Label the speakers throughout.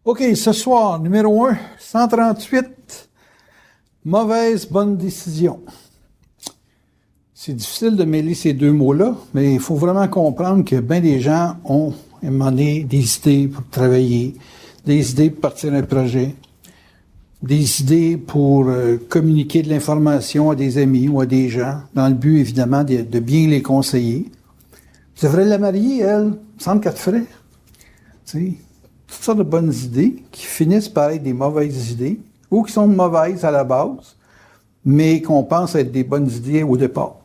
Speaker 1: OK, ce soir, numéro 1, 138, mauvaise, bonne décision. C'est difficile de mêler ces deux mots-là, mais il faut vraiment comprendre que bien des gens ont, à un moment donné, des idées pour travailler, des idées pour partir un projet, des idées pour communiquer de l'information à des amis ou à des gens, dans le but, évidemment, de bien les conseiller. Tu devrais la marier, elle. Il me semble qu'elle te ferait. Tu sais, toutes sortes de bonnes idées qui finissent par être des mauvaises idées ou qui sont mauvaises à la base, mais qu'on pense être des bonnes idées au départ.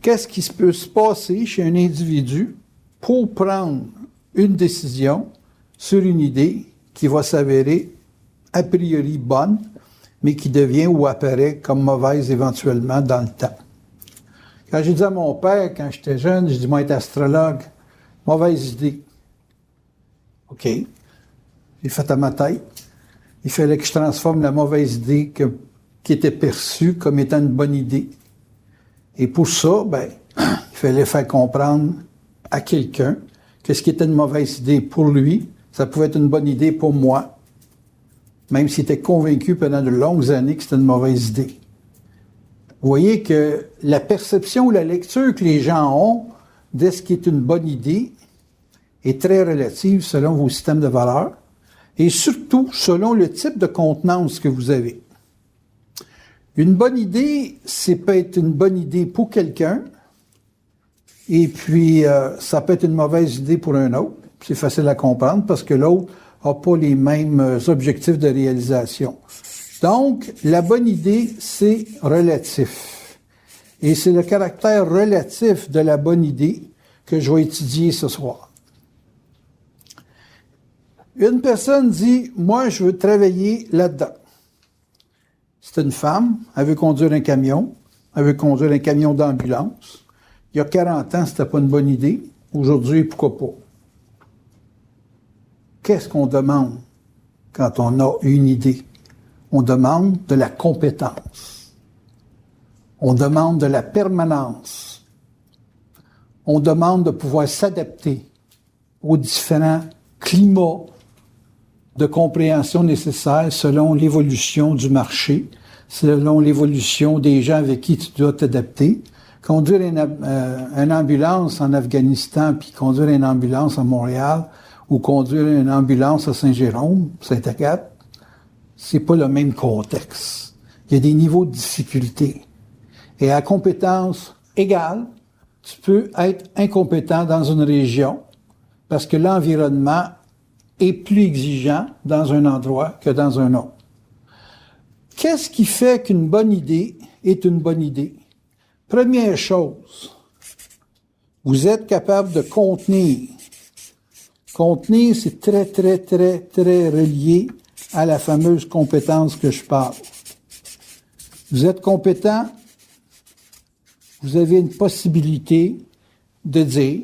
Speaker 1: Qu'est-ce qui peut se passer chez un individu pour prendre une décision sur une idée qui va s'avérer a priori bonne, mais qui devient ou apparaît comme mauvaise éventuellement dans le temps? Quand j'ai dit à mon père, quand j'étais jeune, j'ai dit, moi, être astrologue, mauvaise idée. OK. J'ai fait à ma tête. Il fallait que je transforme la mauvaise idée qui était perçue comme étant une bonne idée. Et pour ça, il fallait faire comprendre à quelqu'un que ce qui était une mauvaise idée pour lui, ça pouvait être une bonne idée pour moi, même s'il était convaincu pendant de longues années que c'était une mauvaise idée. Vous voyez que la perception ou la lecture que les gens ont de ce qui est une bonne idée est très relative selon vos systèmes de valeurs et surtout selon le type de contenance que vous avez. Une bonne idée, c'est peut être une bonne idée pour quelqu'un et puis ça peut être une mauvaise idée pour un autre. C'est facile à comprendre parce que l'autre n'a pas les mêmes objectifs de réalisation. Donc, la bonne idée, c'est relatif. Et c'est le caractère relatif de la bonne idée que je vais étudier ce soir. Une personne dit, moi, je veux travailler là-dedans. C'est une femme, elle veut conduire un camion, elle veut conduire un camion d'ambulance. Il y a 40 ans, c'était pas une bonne idée. Aujourd'hui, pourquoi pas? Qu'est-ce qu'on demande quand on a une idée? On demande de la compétence. On demande de la permanence. On demande de pouvoir s'adapter aux différents climats de compréhension nécessaires selon l'évolution du marché, selon l'évolution des gens avec qui tu dois t'adapter. Conduire une ambulance en Afghanistan, puis conduire une ambulance à Montréal, ou conduire une ambulance à Saint-Jérôme, Saint-Agathe, c'est pas le même contexte. Il y a des niveaux de difficulté. Et à compétence égale, tu peux être incompétent dans une région parce que l'environnement est plus exigeant dans un endroit que dans un autre. Qu'est-ce qui fait qu'une bonne idée est une bonne idée? Première chose, vous êtes capable de contenir. Contenir, c'est très, très, très, très relié à la fameuse compétence que je parle. Vous êtes compétent, vous avez une possibilité de dire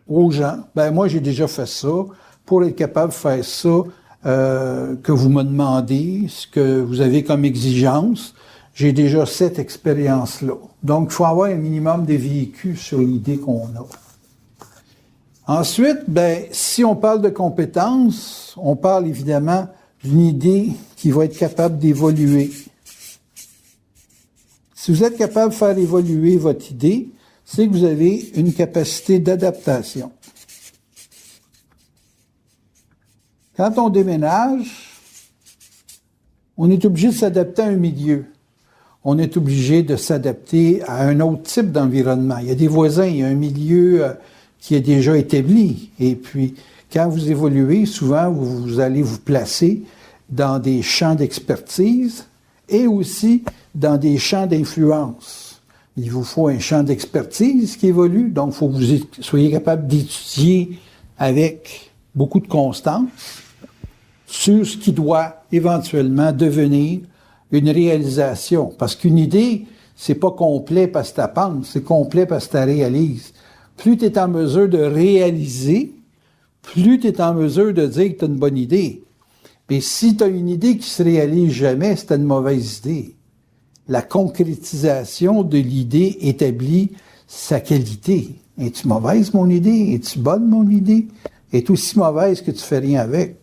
Speaker 1: aux gens, moi j'ai déjà fait ça, pour être capable de faire ça que vous me demandez, ce que vous avez comme exigence, j'ai déjà cette expérience-là. Donc, il faut avoir un minimum de véhicule sur l'idée qu'on a. Ensuite, si on parle de compétences, on parle évidemment d'une idée qui va être capable d'évoluer. Si vous êtes capable de faire évoluer votre idée, c'est que vous avez une capacité d'adaptation. Quand on déménage, on est obligé de s'adapter à un milieu. On est obligé de s'adapter à un autre type d'environnement. Il y a des voisins, il y a un milieu qui est déjà établi. Et puis, quand vous évoluez, souvent, vous allez vous placer dans des champs d'expertise et aussi dans des champs d'influence. Il vous faut un champ d'expertise qui évolue, donc il faut que vous soyez capable d'étudier avec beaucoup de constance sur ce qui doit éventuellement devenir une réalisation. Parce qu'une idée, c'est pas complet parce que tu penses, c'est complet parce que tu réalises. Plus tu es en mesure de réaliser, plus tu es en mesure de dire que tu as une bonne idée. Mais si tu as une idée qui se réalise jamais, c'est une mauvaise idée. La concrétisation de l'idée établit sa qualité. Es-tu mauvaise, mon idée? Es-tu bonne, mon idée? Est aussi mauvaise que tu fais rien avec.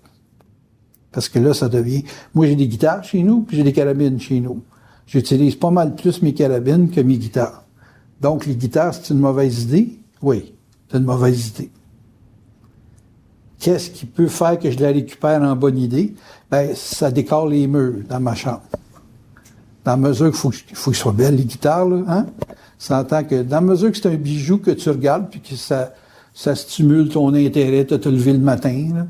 Speaker 1: Parce que là, ça devient... Moi, j'ai des guitares chez nous, puis j'ai des carabines chez nous. J'utilise pas mal plus mes carabines que mes guitares. Donc, les guitares, c'est une mauvaise idée? Oui, c'est une mauvaise idée. Qu'est-ce qui peut faire que je la récupère en bonne idée? Ben, ça décore les murs dans ma chambre. Dans la mesure qu'il faut qu'ils soient belles, les guitares, là, hein? Ça entend que, dans la mesure que c'est un bijou que tu regardes, puis que ça stimule ton intérêt de te lever le matin, là.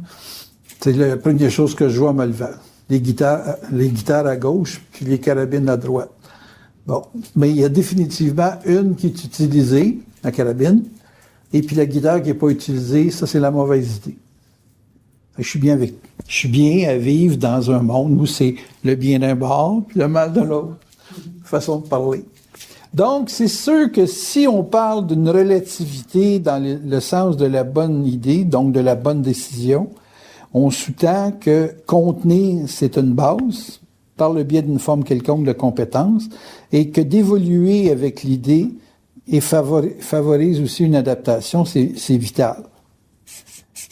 Speaker 1: C'est la première chose que je vois en me levant. Les guitares à gauche, puis les carabines à droite. Bon. Mais il y a définitivement une qui est utilisée, la carabine, et puis la guitare qui n'est pas utilisée, ça, c'est la mauvaise idée. Je suis bien à vivre dans un monde où c'est le bien d'un bord puis le mal de l'autre. Façon de parler. Donc, c'est sûr que si on parle d'une relativité dans le sens de la bonne idée, donc de la bonne décision, on sous-tend que contenir, c'est une base, par le biais d'une forme quelconque de compétence, et que d'évoluer avec l'idée et favorise aussi une adaptation, c'est vital.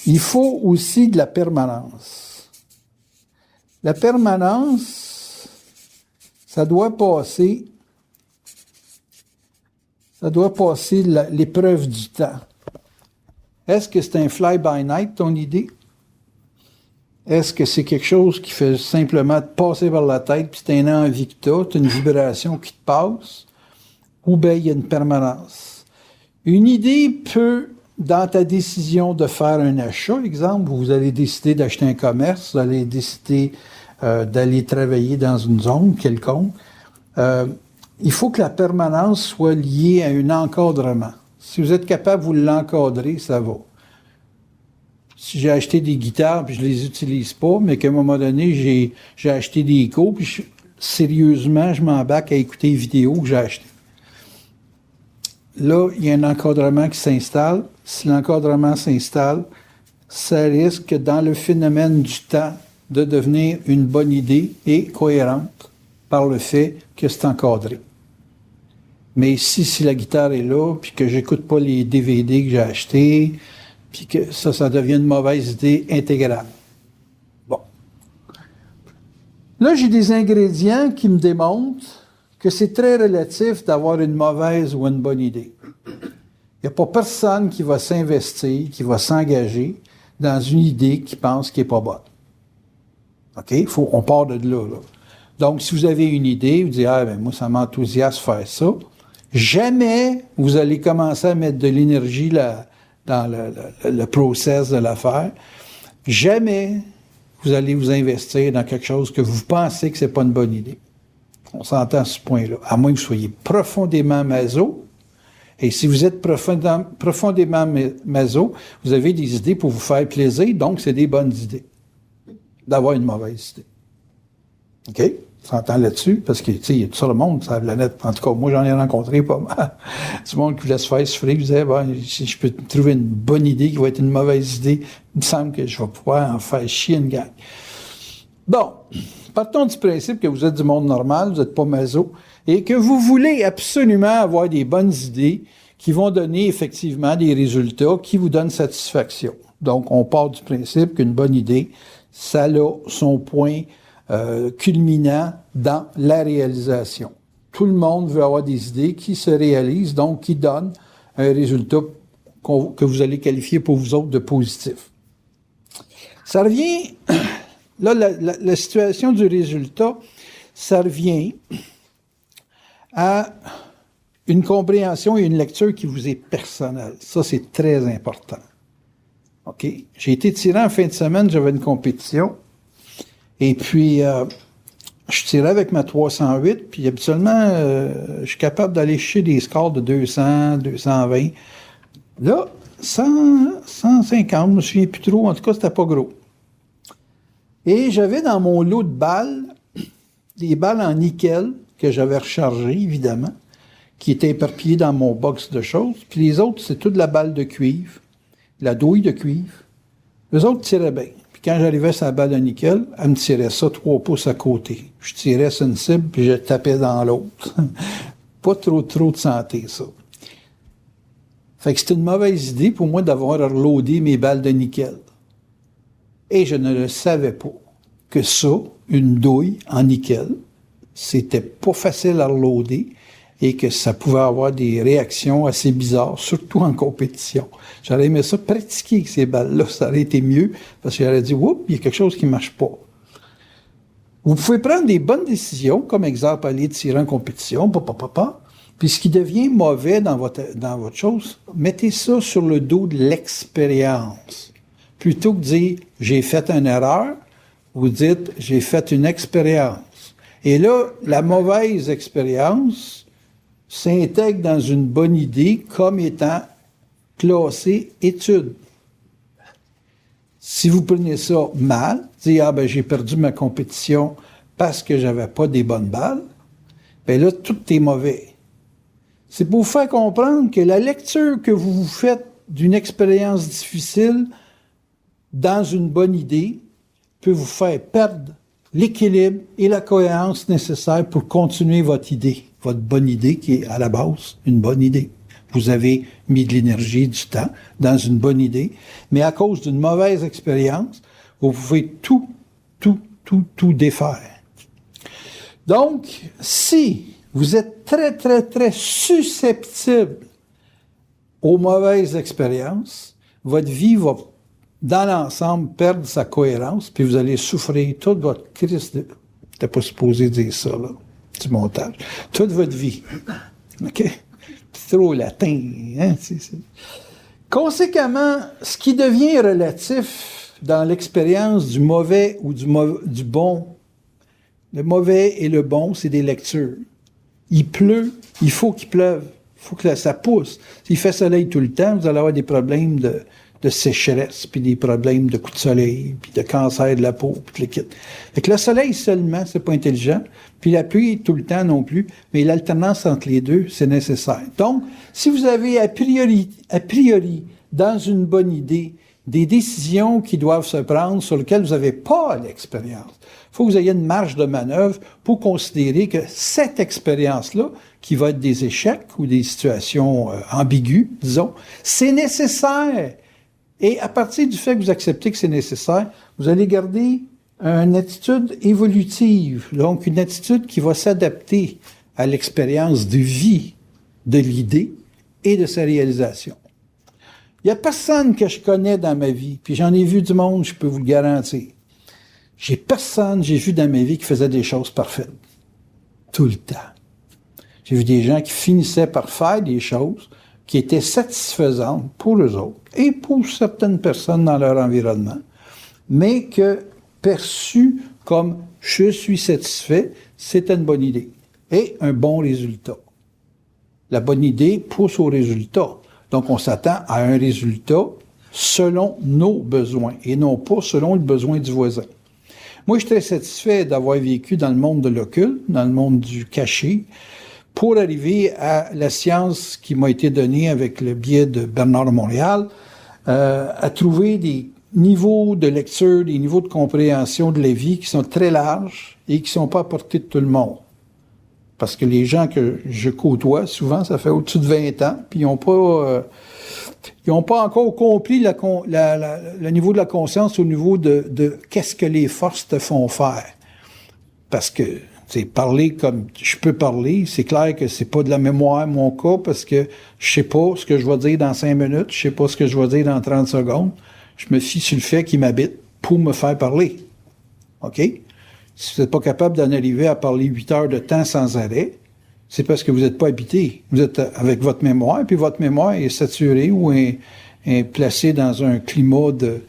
Speaker 1: Il faut aussi de la permanence. La permanence, ça doit passer l'épreuve du temps. Est-ce que c'est un fly-by-night, ton idée? Est-ce que c'est quelque chose qui fait simplement te passer par la tête, puis c'est un envie que tu as une vibration qui te passe, ou bien il y a une permanence? Une idée peut, dans ta décision de faire un achat, exemple, vous allez décider d'acheter un commerce, vous allez décider d'aller travailler dans une zone quelconque, il faut que la permanence soit liée à un encadrement. Si vous êtes capable de vous l'encadrer, ça va. Si j'ai acheté des guitares puis je les utilise pas, mais qu'à un moment donné, j'ai acheté des échos, puis sérieusement, je m'embarque à écouter les vidéos que j'ai achetées. Là, il y a un encadrement qui s'installe. Si l'encadrement s'installe, ça risque, dans le phénomène du temps, de devenir une bonne idée et cohérente par le fait que c'est encadré. Mais si la guitare est là, puis que j'écoute pas les DVD que j'ai achetés, puis que ça devient une mauvaise idée intégrale. Bon. Là, j'ai des ingrédients qui me démontrent que c'est très relatif d'avoir une mauvaise ou une bonne idée. Il n'y a pas personne qui va s'investir, qui va s'engager dans une idée qui pense qu'elle n'est pas bonne. OK? On part de là. Donc, si vous avez une idée, vous dites, moi, ça m'enthousiasme faire ça. Jamais vous allez commencer à mettre de l'énergie dans le process de l'affaire. Jamais vous allez vous investir dans quelque chose que vous pensez que c'est pas une bonne idée. On s'entend à ce point-là. À moins que vous soyez profondément maso. Et si vous êtes profondément maso, vous avez des idées pour vous faire plaisir, donc c'est des bonnes idées. D'avoir une mauvaise idée. OK? On s'entend là-dessus, parce que, tu sais, il y a tout ça le monde sur la planète. En tout cas, moi, j'en ai rencontré pas mal. Du monde qui voulait se faire souffrir, qui disait, si je peux trouver une bonne idée qui va être une mauvaise idée, il me semble que je vais pouvoir en faire chier une gang. Bon. Partons du principe que vous êtes du monde normal, vous n'êtes pas maso, et que vous voulez absolument avoir des bonnes idées qui vont donner effectivement des résultats qui vous donnent satisfaction. Donc, on part du principe qu'une bonne idée, ça a son point culminant dans la réalisation. Tout le monde veut avoir des idées qui se réalisent, donc qui donnent un résultat que vous allez qualifier pour vous autres de positif. Ça revient... Là, la situation du résultat, ça revient à une compréhension et une lecture qui vous est personnelle. Ça, c'est très important. OK? J'ai été tirant en fin de semaine, j'avais une compétition. Et puis, je tirais avec ma 308, puis habituellement, je suis capable d'aller chercher des scores de 200, 220. Là, 100, 150, je me souviens plus trop. En tout cas, c'était pas gros. Et j'avais dans mon lot de balles, des balles en nickel que j'avais rechargées, évidemment, qui étaient éparpillées dans mon box de choses. Puis les autres, c'est toute la balle de cuivre, la douille de cuivre. Les autres tiraient bien. Puis quand j'arrivais sur la balle de nickel, elle me tirait ça 3 pouces à côté. Je tirais sur une cible, puis je tapais dans l'autre. Pas trop de santé, ça. Fait que c'était une mauvaise idée pour moi d'avoir reloadé mes balles de nickel. Et je ne le savais pas. que ça, une douille en nickel, c'était pas facile à reloader et que ça pouvait avoir des réactions assez bizarres, surtout en compétition. J'aurais aimé ça pratiquer avec ces balles-là, ça aurait été mieux, parce que j'aurais dit, oups, il y a quelque chose qui marche pas. Vous pouvez prendre des bonnes décisions, comme exemple, aller tirer en compétition, puis ce qui devient mauvais dans votre chose, mettez ça sur le dos de l'expérience. Plutôt que de dire, j'ai fait une erreur, vous dites, j'ai fait une expérience. Et là, la mauvaise expérience s'intègre dans une bonne idée comme étant classée étude. Si vous prenez ça mal, dire, j'ai perdu ma compétition parce que j'avais pas des bonnes balles, bien là, tout est mauvais. C'est pour vous faire comprendre que la lecture que vous faites d'une expérience difficile dans une bonne idée peut vous faire perdre l'équilibre et la cohérence nécessaires pour continuer votre idée, votre bonne idée qui est à la base une bonne idée. Vous avez mis de l'énergie, du temps dans une bonne idée, mais à cause d'une mauvaise expérience, vous pouvez tout défaire. Donc, si vous êtes très, très, très susceptible aux mauvaises expériences, votre vie va, dans l'ensemble, perdre sa cohérence, puis vous allez souffrir toute votre crise de... T'es pas supposé dire ça, là, du montage. Toute votre vie. OK? C'est trop latin, hein? Conséquemment, ce qui devient relatif dans l'expérience du mauvais ou du bon, le mauvais et le bon, c'est des lectures. Il pleut, il faut qu'il pleuve. Il faut que ça pousse. S'il fait soleil tout le temps, vous allez avoir des problèmes de sécheresse, puis des problèmes de coups de soleil, puis de cancer de la peau, puis tout le kit. Fait que le soleil seulement, c'est pas intelligent, puis la pluie tout le temps non plus, mais l'alternance entre les deux, c'est nécessaire. Donc, si vous avez a priori, dans une bonne idée, des décisions qui doivent se prendre sur lesquelles vous n'avez pas l'expérience, il faut que vous ayez une marge de manœuvre pour considérer que cette expérience-là, qui va être des échecs ou des situations ambiguës, disons, c'est nécessaire. Et à partir du fait que vous acceptez que c'est nécessaire, vous allez garder une attitude évolutive, donc une attitude qui va s'adapter à l'expérience de vie de l'idée et de sa réalisation. Il n'y a personne que je connais dans ma vie, puis j'en ai vu du monde, je peux vous le garantir. J'ai vu dans ma vie qui faisait des choses parfaites. Tout le temps. J'ai vu des gens qui finissaient par faire des choses qui étaient satisfaisantes pour eux autres et pour certaines personnes dans leur environnement, mais que perçues comme « je suis satisfait », c'était une bonne idée et un bon résultat. La bonne idée pousse au résultat. Donc, on s'attend à un résultat selon nos besoins et non pas selon le besoin du voisin. Moi, je suis très satisfait d'avoir vécu dans le monde de l'occulte, dans le monde du caché, pour arriver à la science qui m'a été donnée avec le biais de Bernard de Montréal, à trouver des niveaux de lecture, des niveaux de compréhension de la vie qui sont très larges et qui ne sont pas à portée de tout le monde. Parce que les gens que je côtoie, souvent, ça fait au-dessus de 20 ans, puis ils n'ont pas encore compris le niveau de la conscience au niveau de qu'est-ce que les forces te font faire. Parce que, c'est parler comme je peux parler, c'est clair que c'est pas de la mémoire, mon cas, parce que je sais pas ce que je vais dire dans 5 minutes, je sais pas ce que je vais dire dans 30 secondes. Je me fie sur le fait qu'il m'habite pour me faire parler. OK? Si vous n'êtes pas capable d'en arriver à parler 8 heures de temps sans arrêt, c'est parce que vous n'êtes pas habité. Vous êtes avec votre mémoire, puis votre mémoire est saturée ou est placée dans un climat de,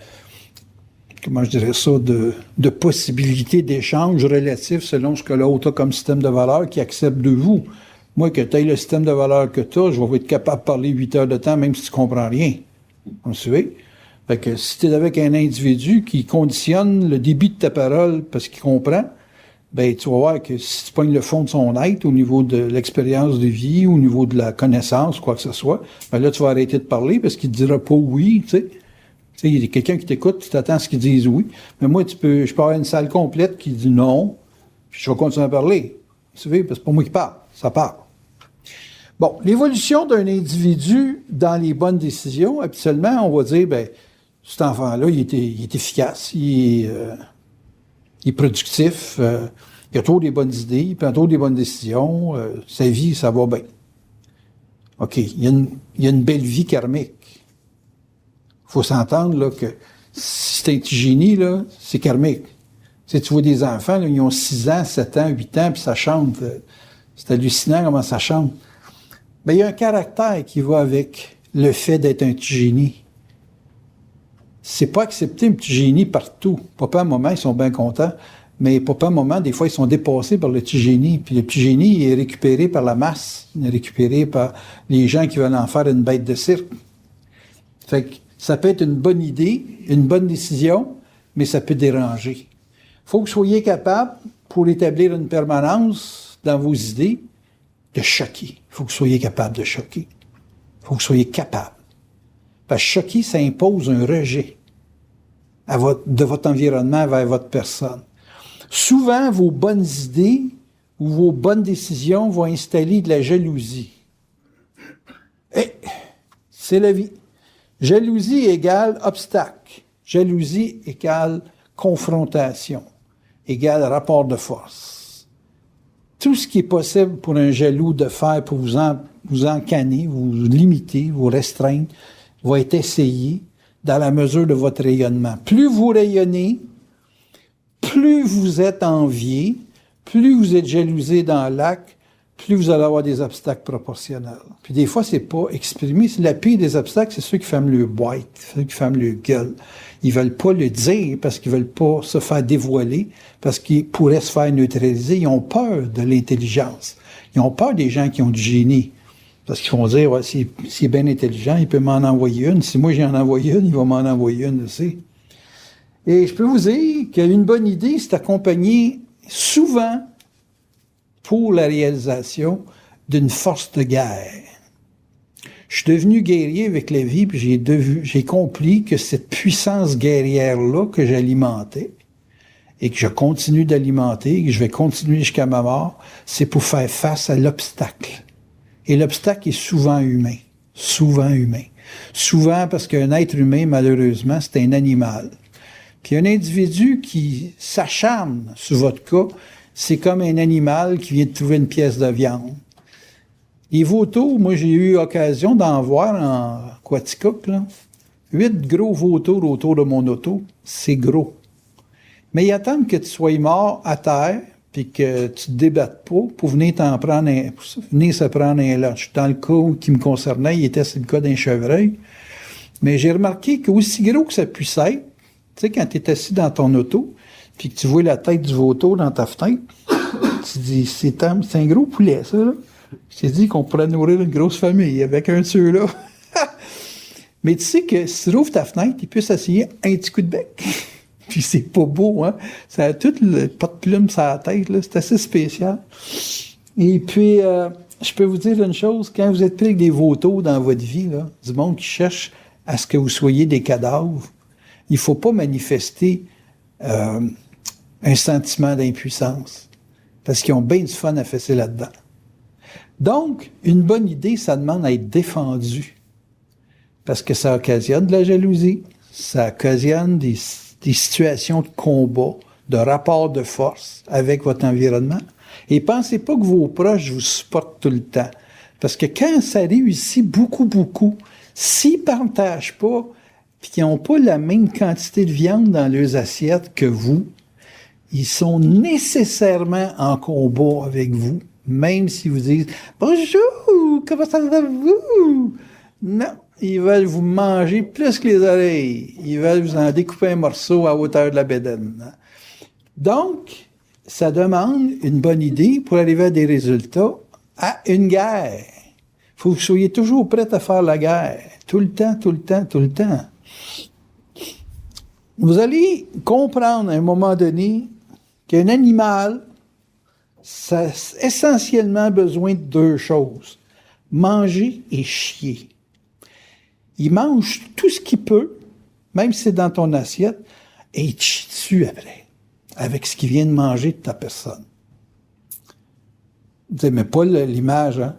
Speaker 1: comment je dirais ça, de possibilités d'échange relatifs selon ce que l'autre a comme système de valeurs qui accepte de vous. Moi, que tu aies le système de valeurs que tu as, je vais être capable de parler 8 heures de temps, même si tu comprends rien. Vous savez? Fait que si tu es avec un individu qui conditionne le débit de ta parole parce qu'il comprend, ben tu vas voir que si tu pognes le fond de son être au niveau de l'expérience de vie, au niveau de la connaissance, quoi que ce soit, ben là, tu vas arrêter de parler parce qu'il te dira pas oui, tu sais. Tu sais, il y a quelqu'un qui t'écoute, tu t'attends à ce qu'il dise oui. Mais moi, je peux avoir une salle complète qui dit non, puis je vais continuer à parler. Vous savez, parce que c'est pas moi qui parle, ça parle. Bon, l'évolution d'un individu dans les bonnes décisions, habituellement, on va dire, ben cet enfant-là, il est efficace, il il est productif, il a toujours des bonnes idées, il prend toujours des bonnes décisions, sa vie, ça va bien. OK, il y a une belle vie karmique. Il faut s'entendre là, que si c'est un petit génie, là, c'est karmique. Tu sais, tu vois des enfants, là, ils ont 6 ans, 7 ans, 8 ans, puis ça chante. C'est hallucinant comment ça chante. Ben, il y a un caractère qui va avec le fait d'être un petit génie. C'est pas accepter un petit génie partout. Papa et maman, ils sont bien contents, mais papa et maman, des fois, ils sont dépassés par le petit génie. Puis le petit génie, il est récupéré par la masse. Il est récupéré par les gens qui veulent en faire une bête de cirque. Fait que ça peut être une bonne idée, une bonne décision, mais ça peut déranger. Faut que vous soyez capable, pour établir une permanence dans vos idées, de choquer. Faut que vous soyez capable de choquer. Faut que vous soyez capable. Parce que choquer, ça impose un rejet de votre environnement vers votre personne. Souvent, vos bonnes idées ou vos bonnes décisions vont installer de la jalousie. Et c'est la vie. Jalousie égale obstacle. Jalousie égale confrontation. Égale rapport de force. Tout ce qui est possible pour un jaloux de faire pour vous encanner, vous limiter, vous restreindre, va être essayé dans la mesure de votre rayonnement. Plus vous rayonnez, plus vous êtes envié, plus vous êtes jalousé dans le lac, plus vous allez avoir des obstacles proportionnels. Puis des fois, c'est pas exprimé. La pire des obstacles, c'est ceux qui ferment leur boîte, ceux qui ferment leur gueule. Ils veulent pas le dire parce qu'ils veulent pas se faire dévoiler, parce qu'ils pourraient se faire neutraliser. Ils ont peur de l'intelligence. Ils ont peur des gens qui ont du génie. Parce qu'ils vont dire, ouais, s'il est bien intelligent, il peut m'en envoyer une. Si moi j'en envoie une, il va m'en envoyer une aussi. Et je peux vous dire qu'une bonne idée, c'est accompagné souvent pour la réalisation d'une force de guerre. Je suis devenu guerrier avec la vie, puis j'ai compris que cette puissance guerrière-là que j'alimentais, et que je continue d'alimenter, et que je vais continuer jusqu'à ma mort, c'est pour faire face à l'obstacle. Et l'obstacle est souvent humain. Souvent humain. Souvent parce qu'un être humain, malheureusement, c'est un animal. Puis un individu qui s'acharne sur votre cas, c'est comme un animal qui vient de trouver une pièce de viande. Les vautours, moi, j'ai eu l'occasion d'en voir en Quaticook, là. 8 gros vautours autour de mon auto. C'est gros. Mais ils attendent que tu sois mort à terre, puis que tu te débattes pas pour venir venir se prendre un lunch. Dans le cas qui me concernait, il était sur le cas d'un chevreuil. Mais j'ai remarqué qu'aussi gros que ça puisse être, tu sais, quand tu es assis dans ton auto, puis que tu vois la tête du vautour dans ta fenêtre, tu te dis, c'est un gros poulet, ça, là. Je t'ai dit qu'on pourrait nourrir une grosse famille avec un de ceux-là. Mais tu sais que si tu ouvres ta fenêtre, il peut s'asseoir un petit coup de bec. Puis c'est pas beau, hein? Ça a tout le pas de plume sur la tête, là. C'est assez spécial. Et puis, je peux vous dire une chose, quand vous êtes pris avec des vautours dans votre vie, là, du monde qui cherche à ce que vous soyez des cadavres, il faut pas manifester un sentiment d'impuissance. Parce qu'ils ont bien du fun à fesser là-dedans. Donc, une bonne idée, ça demande à être défendue. Parce que ça occasionne de la jalousie, ça occasionne des situations de combat, de rapport de force avec votre environnement. Et pensez pas que vos proches vous supportent tout le temps. Parce que quand ça réussit beaucoup, s'ils ne partagent pas, puis qu'ils n'ont pas la même quantité de viande dans leurs assiettes que vous, ils sont nécessairement en combat avec vous, même si vous dites « Bonjour, comment ça va vous? » Non, ils veulent vous manger plus que les oreilles. Ils veulent vous en découper un morceau à hauteur de la bédaine. Donc, ça demande une bonne idée pour arriver à des résultats à une guerre. Il faut que vous soyez toujours prêt à faire la guerre. Tout le temps. Vous allez comprendre à un moment donné qu'un animal, ça a essentiellement besoin de 2 choses. Manger et chier. Il mange tout ce qu'il peut, même si c'est dans ton assiette, et il te chie dessus après, avec ce qu'il vient de manger de ta personne. Vous n'aimez pas l'image, hein?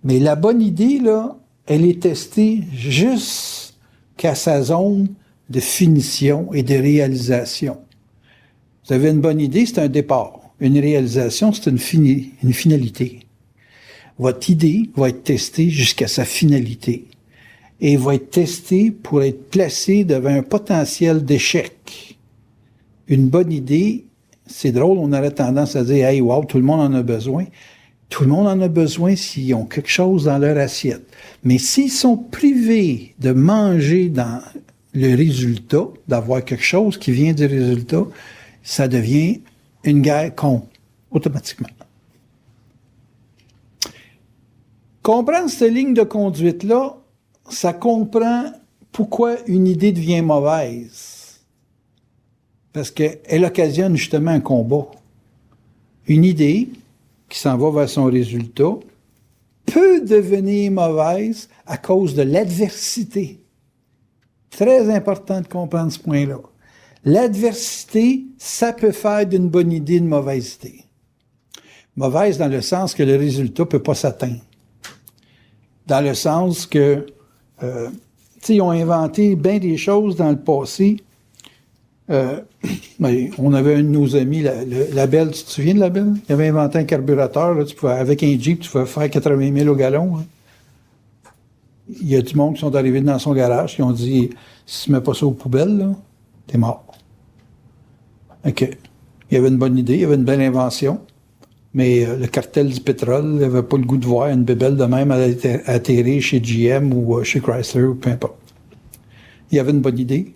Speaker 1: Mais la bonne idée, là, elle est testée jusqu'à sa zone de finition et de réalisation. Vous avez une bonne idée, c'est un départ. Une réalisation, c'est une finalité. Votre idée va être testée jusqu'à sa finalité et va être testée pour être placée devant un potentiel d'échec. Une bonne idée, c'est drôle, on aurait tendance à dire « Hey, wow, tout le monde en a besoin ». Tout le monde en a besoin s'ils ont quelque chose dans leur assiette. Mais s'ils sont privés de manger dans le résultat, d'avoir quelque chose qui vient du résultat, ça devient une guerre contre, automatiquement. Comprendre cette ligne de conduite-là, ça comprend pourquoi une idée devient mauvaise. Parce qu'elle occasionne justement un combat. Une idée qui s'en va vers son résultat peut devenir mauvaise à cause de l'adversité. Très important de comprendre ce point-là. L'adversité, ça peut faire d'une bonne idée une mauvaise idée. Mauvaise dans le sens que le résultat ne peut pas s'atteindre. Dans le sens que, ils ont inventé bien des choses dans le passé. On avait un de nos amis, la Belle, tu te souviens de la Belle? Il avait inventé un carburateur, là, avec un Jeep, tu pouvais faire 80 000 au gallon. Hein. Il y a du monde qui sont arrivés dans son garage, qui ont dit, si tu ne mets pas ça aux poubelles, là, t'es mort. OK. Il y avait une bonne idée, il y avait une belle invention, mais le cartel du pétrole n'avait pas le goût de voir une bébelle de même atterrir chez GM ou chez Chrysler ou peu importe. Il y avait une bonne idée,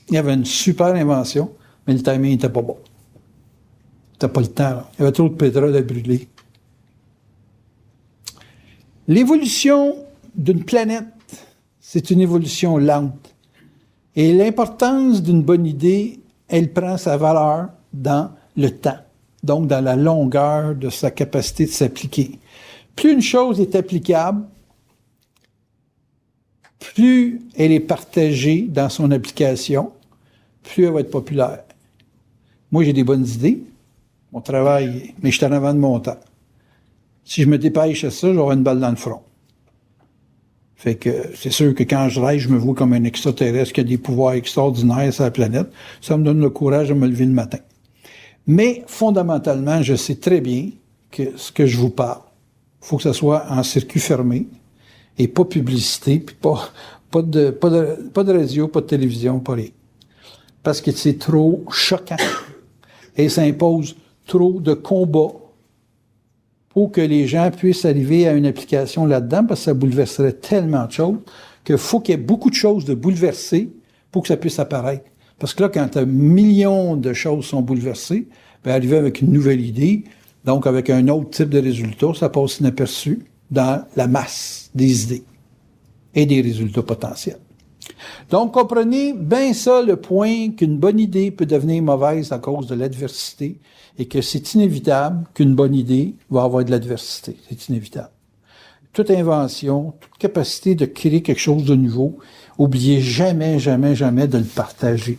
Speaker 1: il y avait une super invention, mais le timing n'était pas bon. C'était pas le temps, là. Il y avait trop de pétrole à brûler. L'évolution d'une planète, c'est une évolution lente. Et l'importance d'une bonne idée, elle prend sa valeur dans le temps, donc dans la longueur de sa capacité de s'appliquer. Plus une chose est applicable, plus elle est partagée dans son application, plus elle va être populaire. Moi, j'ai des bonnes idées, mon travail, mais je suis en avant de mon temps. Si je me dépêche à ça, j'aurai une balle dans le front. Fait que c'est sûr que quand je rêve, je me vois comme un extraterrestre qui a des pouvoirs extraordinaires sur la planète. Ça me donne le courage de me lever le matin. Mais fondamentalement, je sais très bien que ce que je vous parle, il faut que ça soit en circuit fermé et pas publicité, puis pas de radio, pas de télévision, pas rien. Parce que c'est trop choquant. Et ça impose trop de combats pour que les gens puissent arriver à une application là-dedans, parce que ça bouleverserait tellement de choses qu'il faut qu'il y ait beaucoup de choses de bouleversées pour que ça puisse apparaître. Parce que là, quand un million de choses sont bouleversées, bien, arriver avec une nouvelle idée, donc avec un autre type de résultat, ça passe inaperçu dans la masse des idées et des résultats potentiels. Donc, comprenez bien ça, le point qu'une bonne idée peut devenir mauvaise à cause de l'adversité et que c'est inévitable qu'une bonne idée va avoir de l'adversité. C'est inévitable. Toute invention, toute capacité de créer quelque chose de nouveau, oubliez jamais, jamais, jamais de le partager.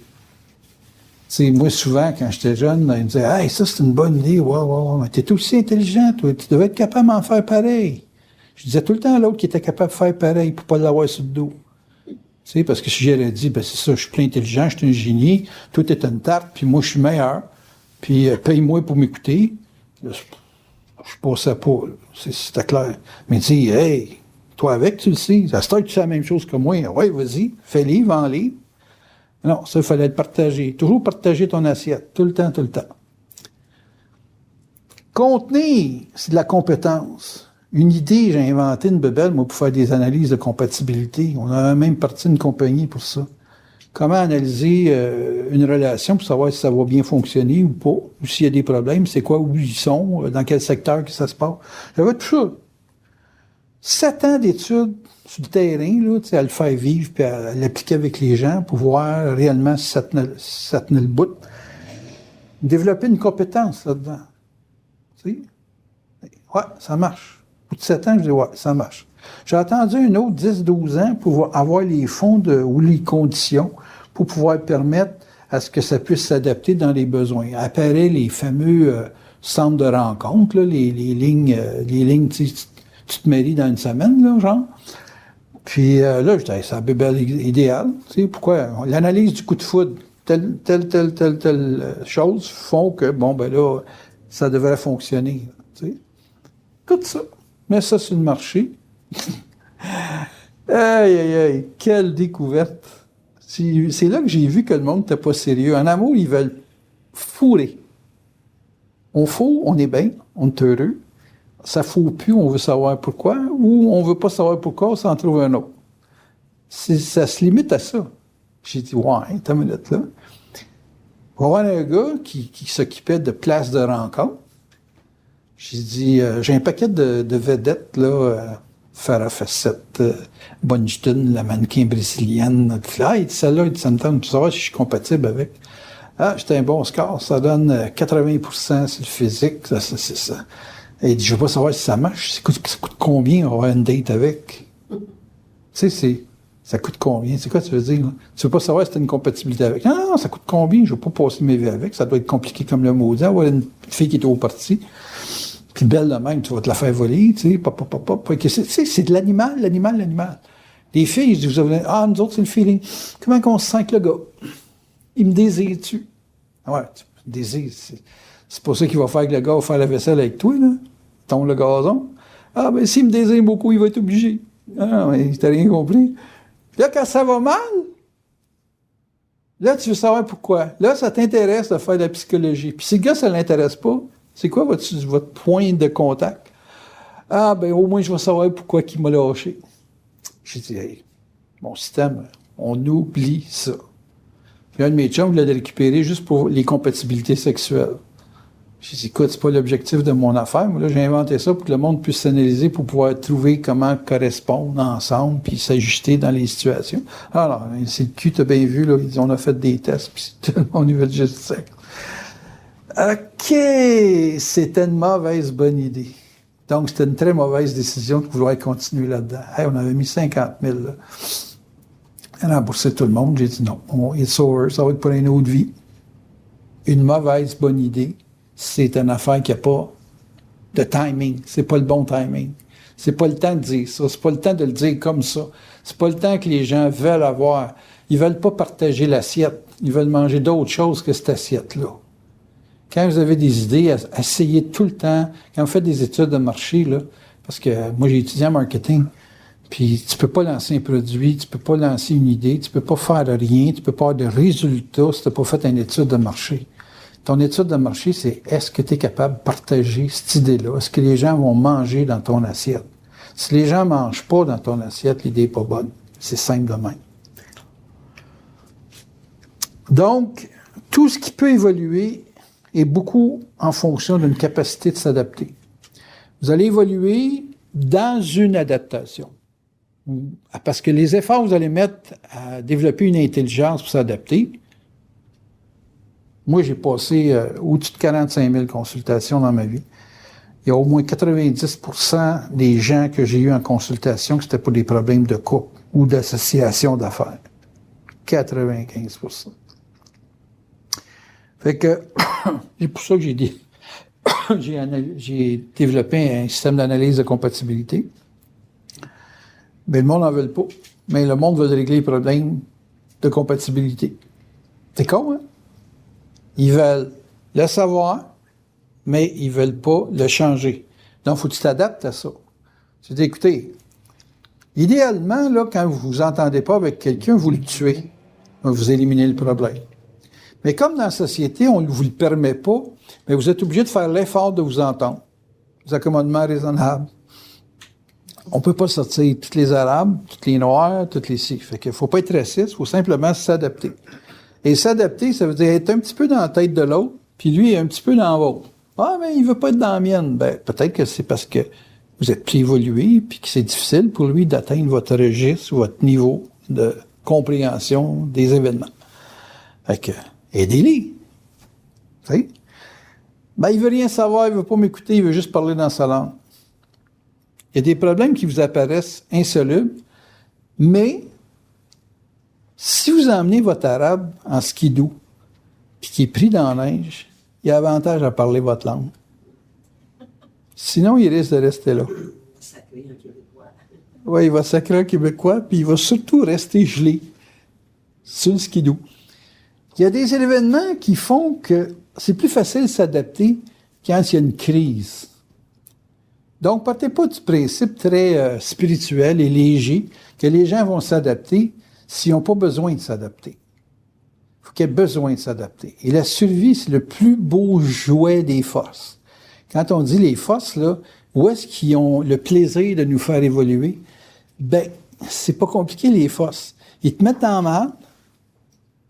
Speaker 1: T'sais, moi, souvent, quand j'étais jeune, ils me disaient « Hey, ça, c'est une bonne idée. Wow, mais t'es aussi intelligent, toi. Tu devais être capable d'en faire pareil. » Je disais tout le temps à l'autre qui était capable de faire pareil pour pas l'avoir sur le dos. T'sais, parce que si j'aurais dit « Ben, c'est ça, je suis plus intelligent, je suis un génie, tout est une tarte, puis moi, je suis meilleur, puis paye-moi pour m'écouter. » Je passais pas, c'était clair. Mais dis, hey, toi avec, tu le sais. Ça se trouve que tu sais la même chose que moi. Oui, vas-y, fais-les, vends-les. Non, ça, il fallait le partager. Toujours partager ton assiette. Tout le temps, tout le temps. Contenir, c'est de la compétence. Une idée, j'ai inventé une bébelle, moi, pour faire des analyses de compatibilité. On a même parti d'une compagnie pour ça. Comment analyser une relation pour savoir si ça va bien fonctionner ou pas, ou s'il y a des problèmes, c'est quoi, où ils sont, dans quel secteur que ça se passe. J'avais tout ça. 7 ans d'études sur le terrain, là, à le faire vivre, puis à l'appliquer avec les gens pour voir réellement si ça tenait le bout. Développer une compétence là-dedans. Tu sais? Ouais, ça marche. Au bout de 7 ans, je dis, ouais, ça marche. J'ai attendu un autre 10-12 ans pour avoir les fonds ou les conditions pour pouvoir permettre à ce que ça puisse s'adapter dans les besoins. Apparaît les fameux centres de rencontre, là, les lignes, tu te maries dans une semaine, là, genre. Puis là, je disais, c'est la bébelle idéale. Tu sais, pourquoi? L'analyse du coup de foudre. telle chose font que, bon, ben là, ça devrait fonctionner. Tu sais. Écoute ça. Mets ça sur le marché. Aïe, aïe, aïe. Quelle découverte. C'est là que j'ai vu que le monde n'était pas sérieux. En amour, ils veulent fourrer. On fourre, on est bien, on est heureux. Ça fourre plus, on veut savoir pourquoi, ou on veut pas savoir pourquoi, on s'en trouve un autre. Ça se limite à ça. J'ai dit, ouais, t'as une minute là. On va avoir un gars qui s'occupait de places de rencontre. J'ai dit, j'ai un paquet de vedettes, là, Farah Facette, Bungeton, la mannequin brésilienne. Là, il dit, celle-là, il dit, ça me tente de savoir si je suis compatible avec. Ah, j'étais un bon score, ça donne 80% sur le physique, c'est ça. Et il dit, je veux pas savoir si ça marche, ça coûte combien avoir une date avec? Tu sais, ça coûte combien? C'est quoi tu veux dire? Là? Tu veux pas savoir si t'as une compatibilité avec? Non, ça coûte combien? Je veux pas passer mes vies avec, ça doit être compliqué comme le maudit, avoir une fille qui est au parti. Puis belle de même, tu vas te la faire voler, tu sais, c'est de l'animal. Les filles, je dis, vous avez, nous autres, c'est le feeling. Comment qu'on se sent avec le gars? Il me désire-tu? Ouais, tu me désires. C'est pas ça qu'il va faire avec le gars, faire la vaisselle avec toi, là. Tombe le gazon. Ah, ben, s'il me désire beaucoup, il va être obligé. Ah, mais t'as rien compris. Là, quand ça va mal, là, tu veux savoir pourquoi. Là, ça t'intéresse de faire de la psychologie. Puis si le gars, ça l'intéresse pas, c'est quoi votre point de contact? Ah, ben, au moins, je vais savoir pourquoi il m'a lâché. J'ai dit, hey, mon système, on oublie ça. Puis un de mes chums voulait le récupérer juste pour les compatibilités sexuelles. J'ai dit, écoute, c'est pas l'objectif de mon affaire. Moi, là, j'ai inventé ça pour que le monde puisse s'analyser pour pouvoir trouver comment correspondre ensemble puis s'ajuster dans les situations. Alors, c'est le cul, t'as bien vu, là, on a fait des tests puis tout le monde veut juste sexe. OK! C'était une mauvaise bonne idée. Donc, c'était une très mauvaise décision de vouloir continuer là-dedans. Hey, on avait mis 50 000, là. Elle a remboursé tout le monde. J'ai dit non, it's over, ça va être pour une autre vie. Une mauvaise bonne idée, c'est une affaire qui n'a pas de timing. C'est pas le bon timing. C'est pas le temps de dire ça. C'est pas le temps de le dire comme ça. C'est pas le temps que les gens veulent avoir. Ils veulent pas partager l'assiette. Ils veulent manger d'autres choses que cette assiette-là. Quand vous avez des idées, essayez tout le temps. Quand vous faites des études de marché, là, parce que moi, j'ai étudié en marketing, puis tu peux pas lancer un produit, tu peux pas lancer une idée, tu peux pas faire rien, tu peux pas avoir de résultats si tu n'as pas fait une étude de marché. Ton étude de marché, c'est est-ce que tu es capable de partager cette idée-là? Est-ce que les gens vont manger dans ton assiette? Si les gens mangent pas dans ton assiette, l'idée n'est pas bonne. C'est simple de même. Donc, tout ce qui peut évoluer est beaucoup en fonction d'une capacité de s'adapter. Vous allez évoluer dans une adaptation. Parce que les efforts que vous allez mettre à développer une intelligence pour s'adapter, moi, j'ai passé au-dessus de 45 000 consultations dans ma vie. Il y a au moins 90% des gens que j'ai eu en consultation que c'était pour des problèmes de couple ou d'association d'affaires. 95%. Fait que, c'est pour ça que j'ai dit, j'ai développé un système d'analyse de compatibilité. Mais le monde n'en veut pas. Mais le monde veut régler les problèmes de compatibilité. C'est con, hein? Ils veulent le savoir, mais ils veulent pas le changer. Donc, il faut que tu t'adaptes à ça. Tu dis, écoutez, idéalement, là, quand vous vous entendez pas avec quelqu'un, vous le tuez. Vous éliminez le problème. Mais comme dans la société, on ne vous le permet pas, mais vous êtes obligé de faire l'effort de vous entendre. Les accommodements raisonnables. On peut pas sortir toutes les Arabes, toutes les Noirs, toutes les ci. Fait qu'il faut pas être raciste, il faut simplement s'adapter. Et s'adapter, ça veut dire être un petit peu dans la tête de l'autre, puis lui, un petit peu dans l'autre. Ah, mais il veut pas être dans la mienne. Ben, peut-être que c'est parce que vous êtes plus évolué, puis que c'est difficile pour lui d'atteindre votre registre, votre niveau de compréhension des événements. Fait que, aidez-les. Tu sais? Ben, il veut rien savoir, il veut pas m'écouter, il veut juste parler dans sa langue. Il y a des problèmes qui vous apparaissent insolubles, mais si vous emmenez votre arabe en skidoo, puis qui est pris dans la neige, il y a avantage à parler votre langue. Sinon, il risque de rester là.
Speaker 2: Sacré un Québécois.
Speaker 1: Oui, il va sacrer un Québécois, puis il va surtout rester gelé sur le skidoo. Il y a des événements qui font que c'est plus facile de s'adapter quand il y a une crise. Donc, partez pas du principe très spirituel et léger que les gens vont s'adapter s'ils n'ont pas besoin de s'adapter. Il faut qu'il y ait besoin de s'adapter. Et la survie, c'est le plus beau jouet des forces. Quand on dit les forces, là, où est-ce qu'ils ont le plaisir de nous faire évoluer? Ben, c'est pas compliqué, les forces. Ils te mettent en marde,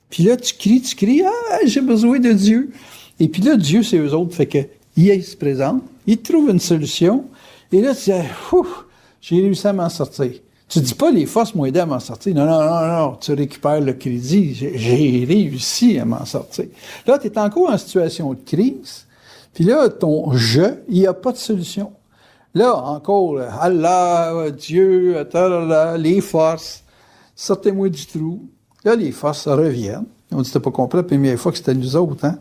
Speaker 1: puis là, tu cries, ah, j'ai besoin de Dieu. Et puis là, Dieu, c'est eux autres, fait que, il se présente, il trouvent une solution, et là, tu dis, ouf, j'ai réussi à m'en sortir. Tu dis pas, les forces m'ont aidé à m'en sortir. Non, non, non, non, tu récupères le crédit, j'ai réussi à m'en sortir. Là, tu es encore en situation de crise, puis là, ton « je », il n'y a pas de solution. Là, encore, Allah, Dieu, les forces, sortez-moi du trou. Là, les forces reviennent. On dit, t'as pas compris la première fois que c'était nous autres, hein?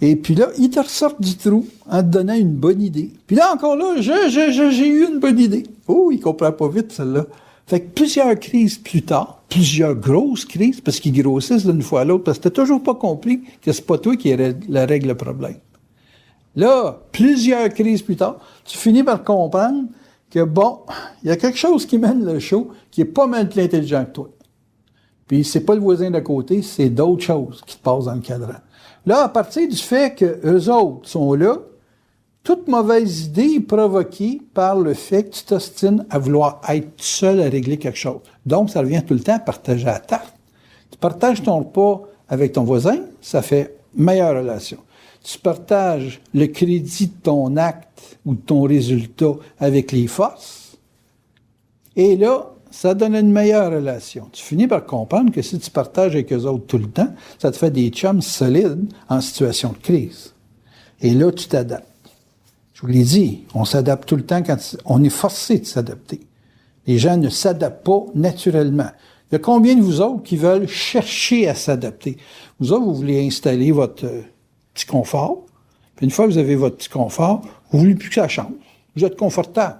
Speaker 1: Et puis là, ils te ressortent du trou en te donnant une bonne idée. Puis là, encore là, j'ai eu une bonne idée. Oh, il comprend pas vite, celle-là. Fait que plusieurs crises plus tard, plusieurs grosses crises, parce qu'ils grossissent d'une fois à l'autre, parce que t'as toujours pas compris que c'est pas toi qui règle le problème. Là, plusieurs crises plus tard, tu finis par comprendre que, bon, il y a quelque chose qui mène le show qui est pas mal plus intelligent que toi. Puis c'est pas le voisin d'à côté, c'est d'autres choses qui te passent dans le cadran. Là, à partir du fait que eux autres sont là, toute mauvaise idée est provoquée par le fait que tu t'ostines à vouloir être seul à régler quelque chose. Donc, ça revient tout le temps à partager la tarte. Tu partages ton repas avec ton voisin, ça fait meilleure relation. Tu partages le crédit de ton acte ou de ton résultat avec les forces, et là, ça donne une meilleure relation. Tu finis par comprendre que si tu partages avec eux autres tout le temps, ça te fait des chums solides en situation de crise. Et là, tu t'adaptes. Je vous l'ai dit, on s'adapte tout le temps quand on est forcé de s'adapter. Les gens ne s'adaptent pas naturellement. Il y a combien de vous autres qui veulent chercher à s'adapter? Vous autres, vous voulez installer votre petit confort. Puis une fois que vous avez votre petit confort, vous ne voulez plus que ça change. Vous êtes confortable.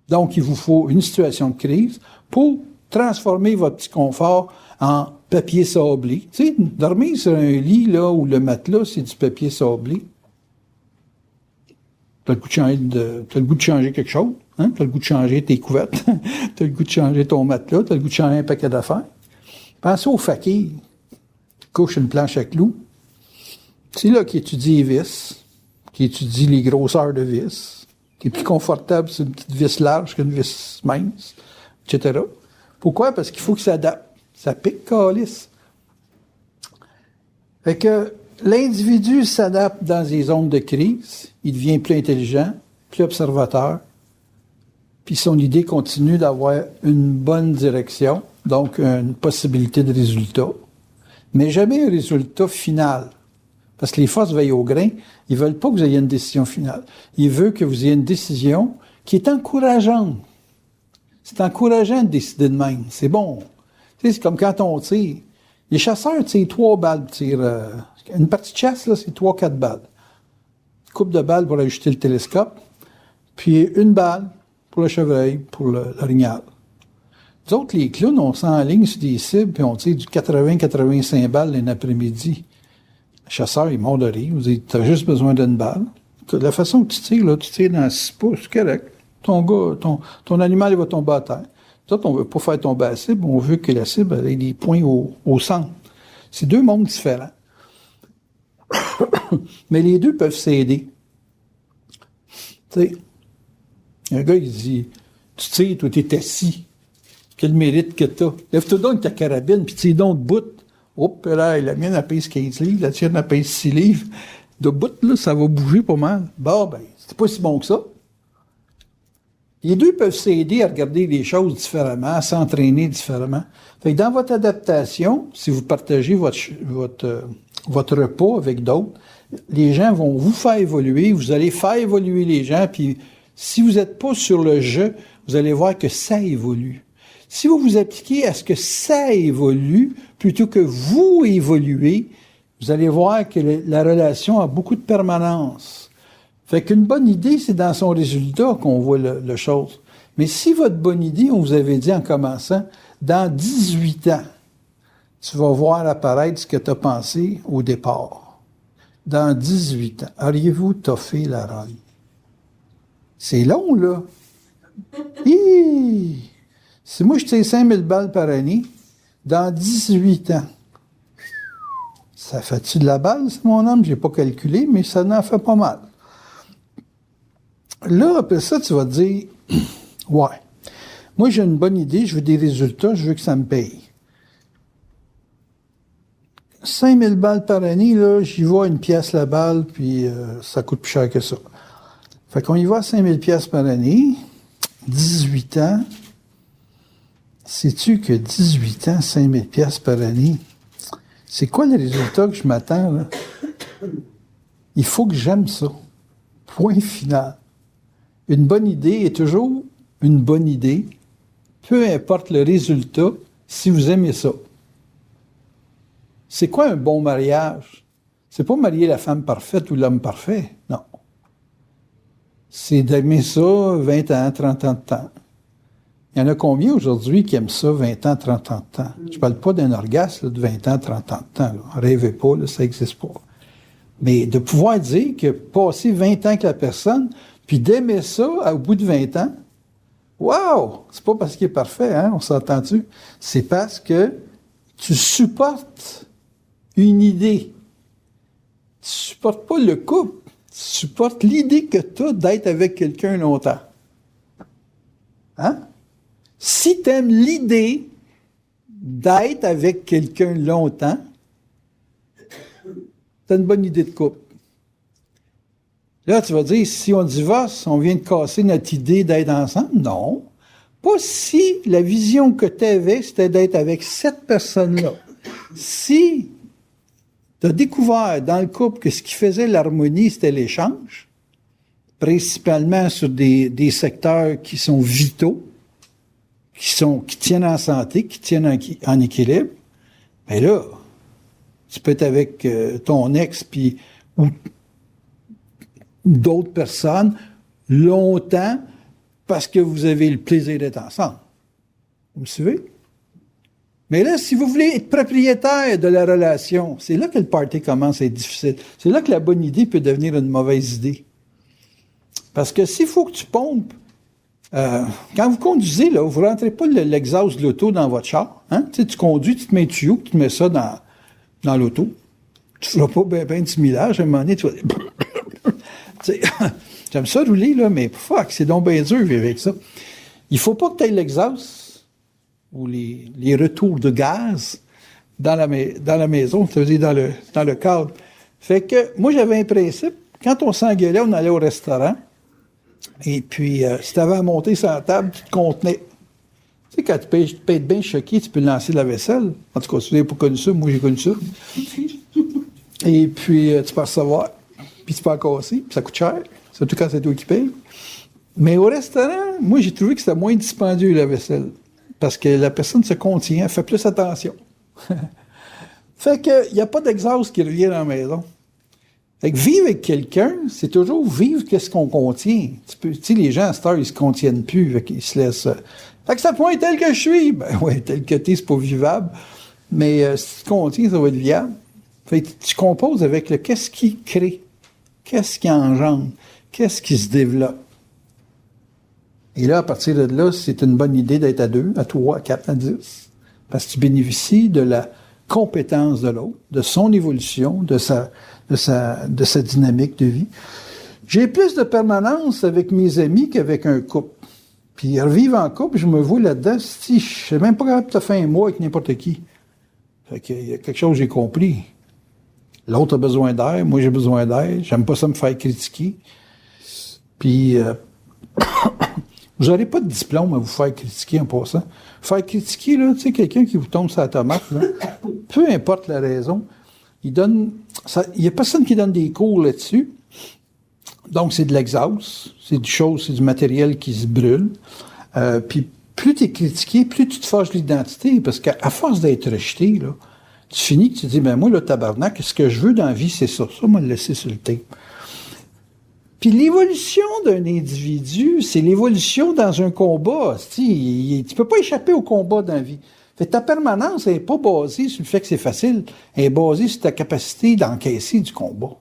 Speaker 1: Donc, il vous faut une situation de crise pour transformer votre petit confort en papier sablé. Tu sais, dormir sur un lit, là, où le matelas, c'est du papier sablé. T'as le goût de changer quelque chose, hein? T'as le goût de changer tes couvertes, t'as le goût de changer ton matelas, t'as le goût de changer un paquet d'affaires. Pensez au fakir qui couche une planche à clous. C'est là qui étudie les vis, qui étudie les grosseurs de vis, qui est plus confortable sur une petite vis large qu'une vis mince, etc. Pourquoi? Parce qu'il faut que ça adapte. Ça pique calice. Fait que l'individu s'adapte dans des zones de crise, il devient plus intelligent, plus observateur, puis son idée continue d'avoir une bonne direction, donc une possibilité de résultat, mais jamais un résultat final. Parce que les forces veillent au grain, ils veulent pas que vous ayez une décision finale. Ils veulent que vous ayez une décision qui est encourageante. C'est encourageant de décider de même. C'est bon. Tu sais, c'est comme quand on tire. Les chasseurs tirent 3 balles. Une partie de chasse, là, c'est 3-4 balles. Une couple de balles pour ajuster le télescope, puis 1 balle pour le chevreuil, pour l'orignal. Nous autres, les clowns, on s'enligne sur des cibles, puis on tire du 80-85 balles un après-midi. Le chasseur, il mord de rire. Vous dites, t'as juste besoin d'une balle. De la façon que tu tires dans 6 pouces, c'est correct. Ton animal, il va tomber à terre. Nous autres, on veut pas faire tomber la cible, on veut que la cible ait des points au centre. C'est 2 mondes différents. Mais les 2 peuvent s'aider. Tu sais, un gars, il dit, tu tires, toi, t'es assis. Quel mérite que t'as. Lève-toi donc ta carabine, puis tire donc de bout. Hop là, la mienne, elle pèse 15 livres, la tienne, elle pèse 6 livres. De bout, là, ça va bouger pas mal. Bon, ben, c'est pas si bon que ça. Les 2 peuvent s'aider à regarder les choses différemment, à s'entraîner différemment. Fait que dans votre adaptation, si vous partagez votre repas avec d'autres, les gens vont vous faire évoluer, vous allez faire évoluer les gens, puis si vous n'êtes pas sur le jeu, vous allez voir que ça évolue. Si vous vous appliquez à ce que ça évolue, plutôt que vous évoluez, vous allez voir que la relation a beaucoup de permanence. Fait qu'une bonne idée, c'est dans son résultat qu'on voit le chose. Mais si votre bonne idée, on vous avait dit en commençant, dans 18 ans, tu vas voir apparaître ce que tu as pensé au départ. Dans 18 ans, auriez-vous toffé la run? C'est long, là. Hi! Si moi, je tire 5000 balles par année, dans 18 ans, ça fait-tu de la balle, c'est mon homme? J'ai pas calculé, mais ça n'en fait pas mal. Là, après ça, tu vas te dire, ouais, moi, j'ai une bonne idée, je veux des résultats, je veux que ça me paye. 5000 balles par année, là, j'y vais à une pièce la balle, puis ça coûte plus cher que ça. Fait qu'on y va à 5000 pièces par année, 18 ans. Sais-tu que 18 ans, 5000 pièces par année, c'est quoi le résultat que je m'attends, là? Il faut que j'aime ça. Point final. Une bonne idée est toujours une bonne idée, peu importe le résultat, si vous aimez ça. C'est quoi un bon mariage? C'est pas marier la femme parfaite ou l'homme parfait, non. C'est d'aimer ça 20 ans, 30 ans de temps. Il y en a combien aujourd'hui qui aiment ça 20 ans, 30 ans de temps? Je parle pas d'un orgasme là, de 20 ans, 30 ans de temps. Là. Rêvez pas, là, ça n'existe pas. Mais de pouvoir dire que passer 20 ans avec la personne, puis d'aimer ça au bout de 20 ans, wow! C'est pas parce qu'il est parfait, hein, on s'entend-tu? C'est parce que tu supportes une idée. Tu supportes pas le couple, tu supportes l'idée que tu as d'être avec quelqu'un longtemps. Hein? Si tu aimes l'idée d'être avec quelqu'un longtemps, tu as une bonne idée de couple. Là, tu vas dire, si on divorce, on vient de casser notre idée d'être ensemble. Non. Pas si la vision que tu avais, c'était d'être avec cette personne-là. Si tu as découvert dans le couple que ce qui faisait l'harmonie, c'était l'échange, principalement sur des secteurs qui sont vitaux, qui tiennent en santé, qui tiennent en équilibre, bien là, tu peux être avec ton ex ou d'autres personnes longtemps parce que vous avez le plaisir d'être ensemble. Vous me suivez? Mais là, si vous voulez être propriétaire de la relation, c'est là que le party commence à être difficile. C'est là que la bonne idée peut devenir une mauvaise idée. Parce que s'il faut que tu pompes, quand vous conduisez, là, vous ne rentrez pas l'exhaust de l'auto dans votre char. Hein? Tu sais, tu conduis, tu te mets un tuyau, tu te mets ça dans l'auto. Tu ne feras pas bien du millage. À un moment donné, tu vas... J'aime ça rouler, là, mais fuck, c'est donc bien dur vivre avec ça. Il ne faut pas que tu aies l'exhaust ou les retours de gaz dans la maison, c'est-à-dire dans le cadre. Fait que moi, j'avais un principe. Quand on s'engueulait, on allait au restaurant. Et puis, si tu avais à monter sur la table, tu te contenais. Tu sais, quand tu peux être bien choqué, tu peux lancer la vaisselle. En tout cas, si vous n'avez pas connu ça, moi, j'ai connu ça. Et puis, tu peux recevoir. Puis, tu peux en casser. Puis, ça coûte cher. Surtout quand c'est toi qui payes. Mais au restaurant, moi, j'ai trouvé que c'était moins dispendieux, la vaisselle. Parce que la personne se contient, elle fait plus attention. Fait que, il n'y a pas d'exhaust qui revient dans la maison. Fait que vivre avec quelqu'un, c'est toujours vivre qu'est-ce qu'on contient. Tu sais, les gens, à cette heure, ils se contiennent plus, fait qu'ils se laissent... Fait que ça point tel que je suis. Ben ouais, tel que t'es, c'est pas vivable. Mais si tu te contiens, ça va être viable. Fait que tu composes avec le qu'est-ce qui crée, qu'est-ce qui engendre, qu'est-ce qui se développe. Et là, à partir de là, c'est une bonne idée d'être à 2, à 3, à 4, à 10. Parce que tu bénéficies de la compétence de l'autre, de son évolution, de sa dynamique de vie. J'ai plus de permanence avec mes amis qu'avec un couple. Puis revivre en couple, je me vois là-dedans, si je sais même pas capable de faire un mois avec n'importe qui. Fait qu'il y a quelque chose que j'ai compris. L'autre a besoin d'air, moi j'ai besoin d'air, j'aime pas ça me faire critiquer. Puis vous n'aurez pas de diplôme à vous faire critiquer en passant. Faire critiquer, là, tu sais, quelqu'un qui vous tombe sur la tomate, là, peu importe la raison, il y a personne qui donne des cours là-dessus. Donc, c'est de l'exhaust, c'est du matériel qui se brûle. Puis, plus tu es critiqué, plus tu te fâches l'identité, parce qu'à force d'être rejeté, là, tu finis que tu te dis, ben moi, le tabarnak, ce que je veux dans la vie, c'est ça. Ça, moi, le laisser sur le tape. Puis l'évolution d'un individu, c'est l'évolution dans un combat. Tu peux pas échapper au combat dans la vie. Fait que ta permanence n'est pas basée sur le fait que c'est facile, elle est basée sur ta capacité d'encaisser du combat.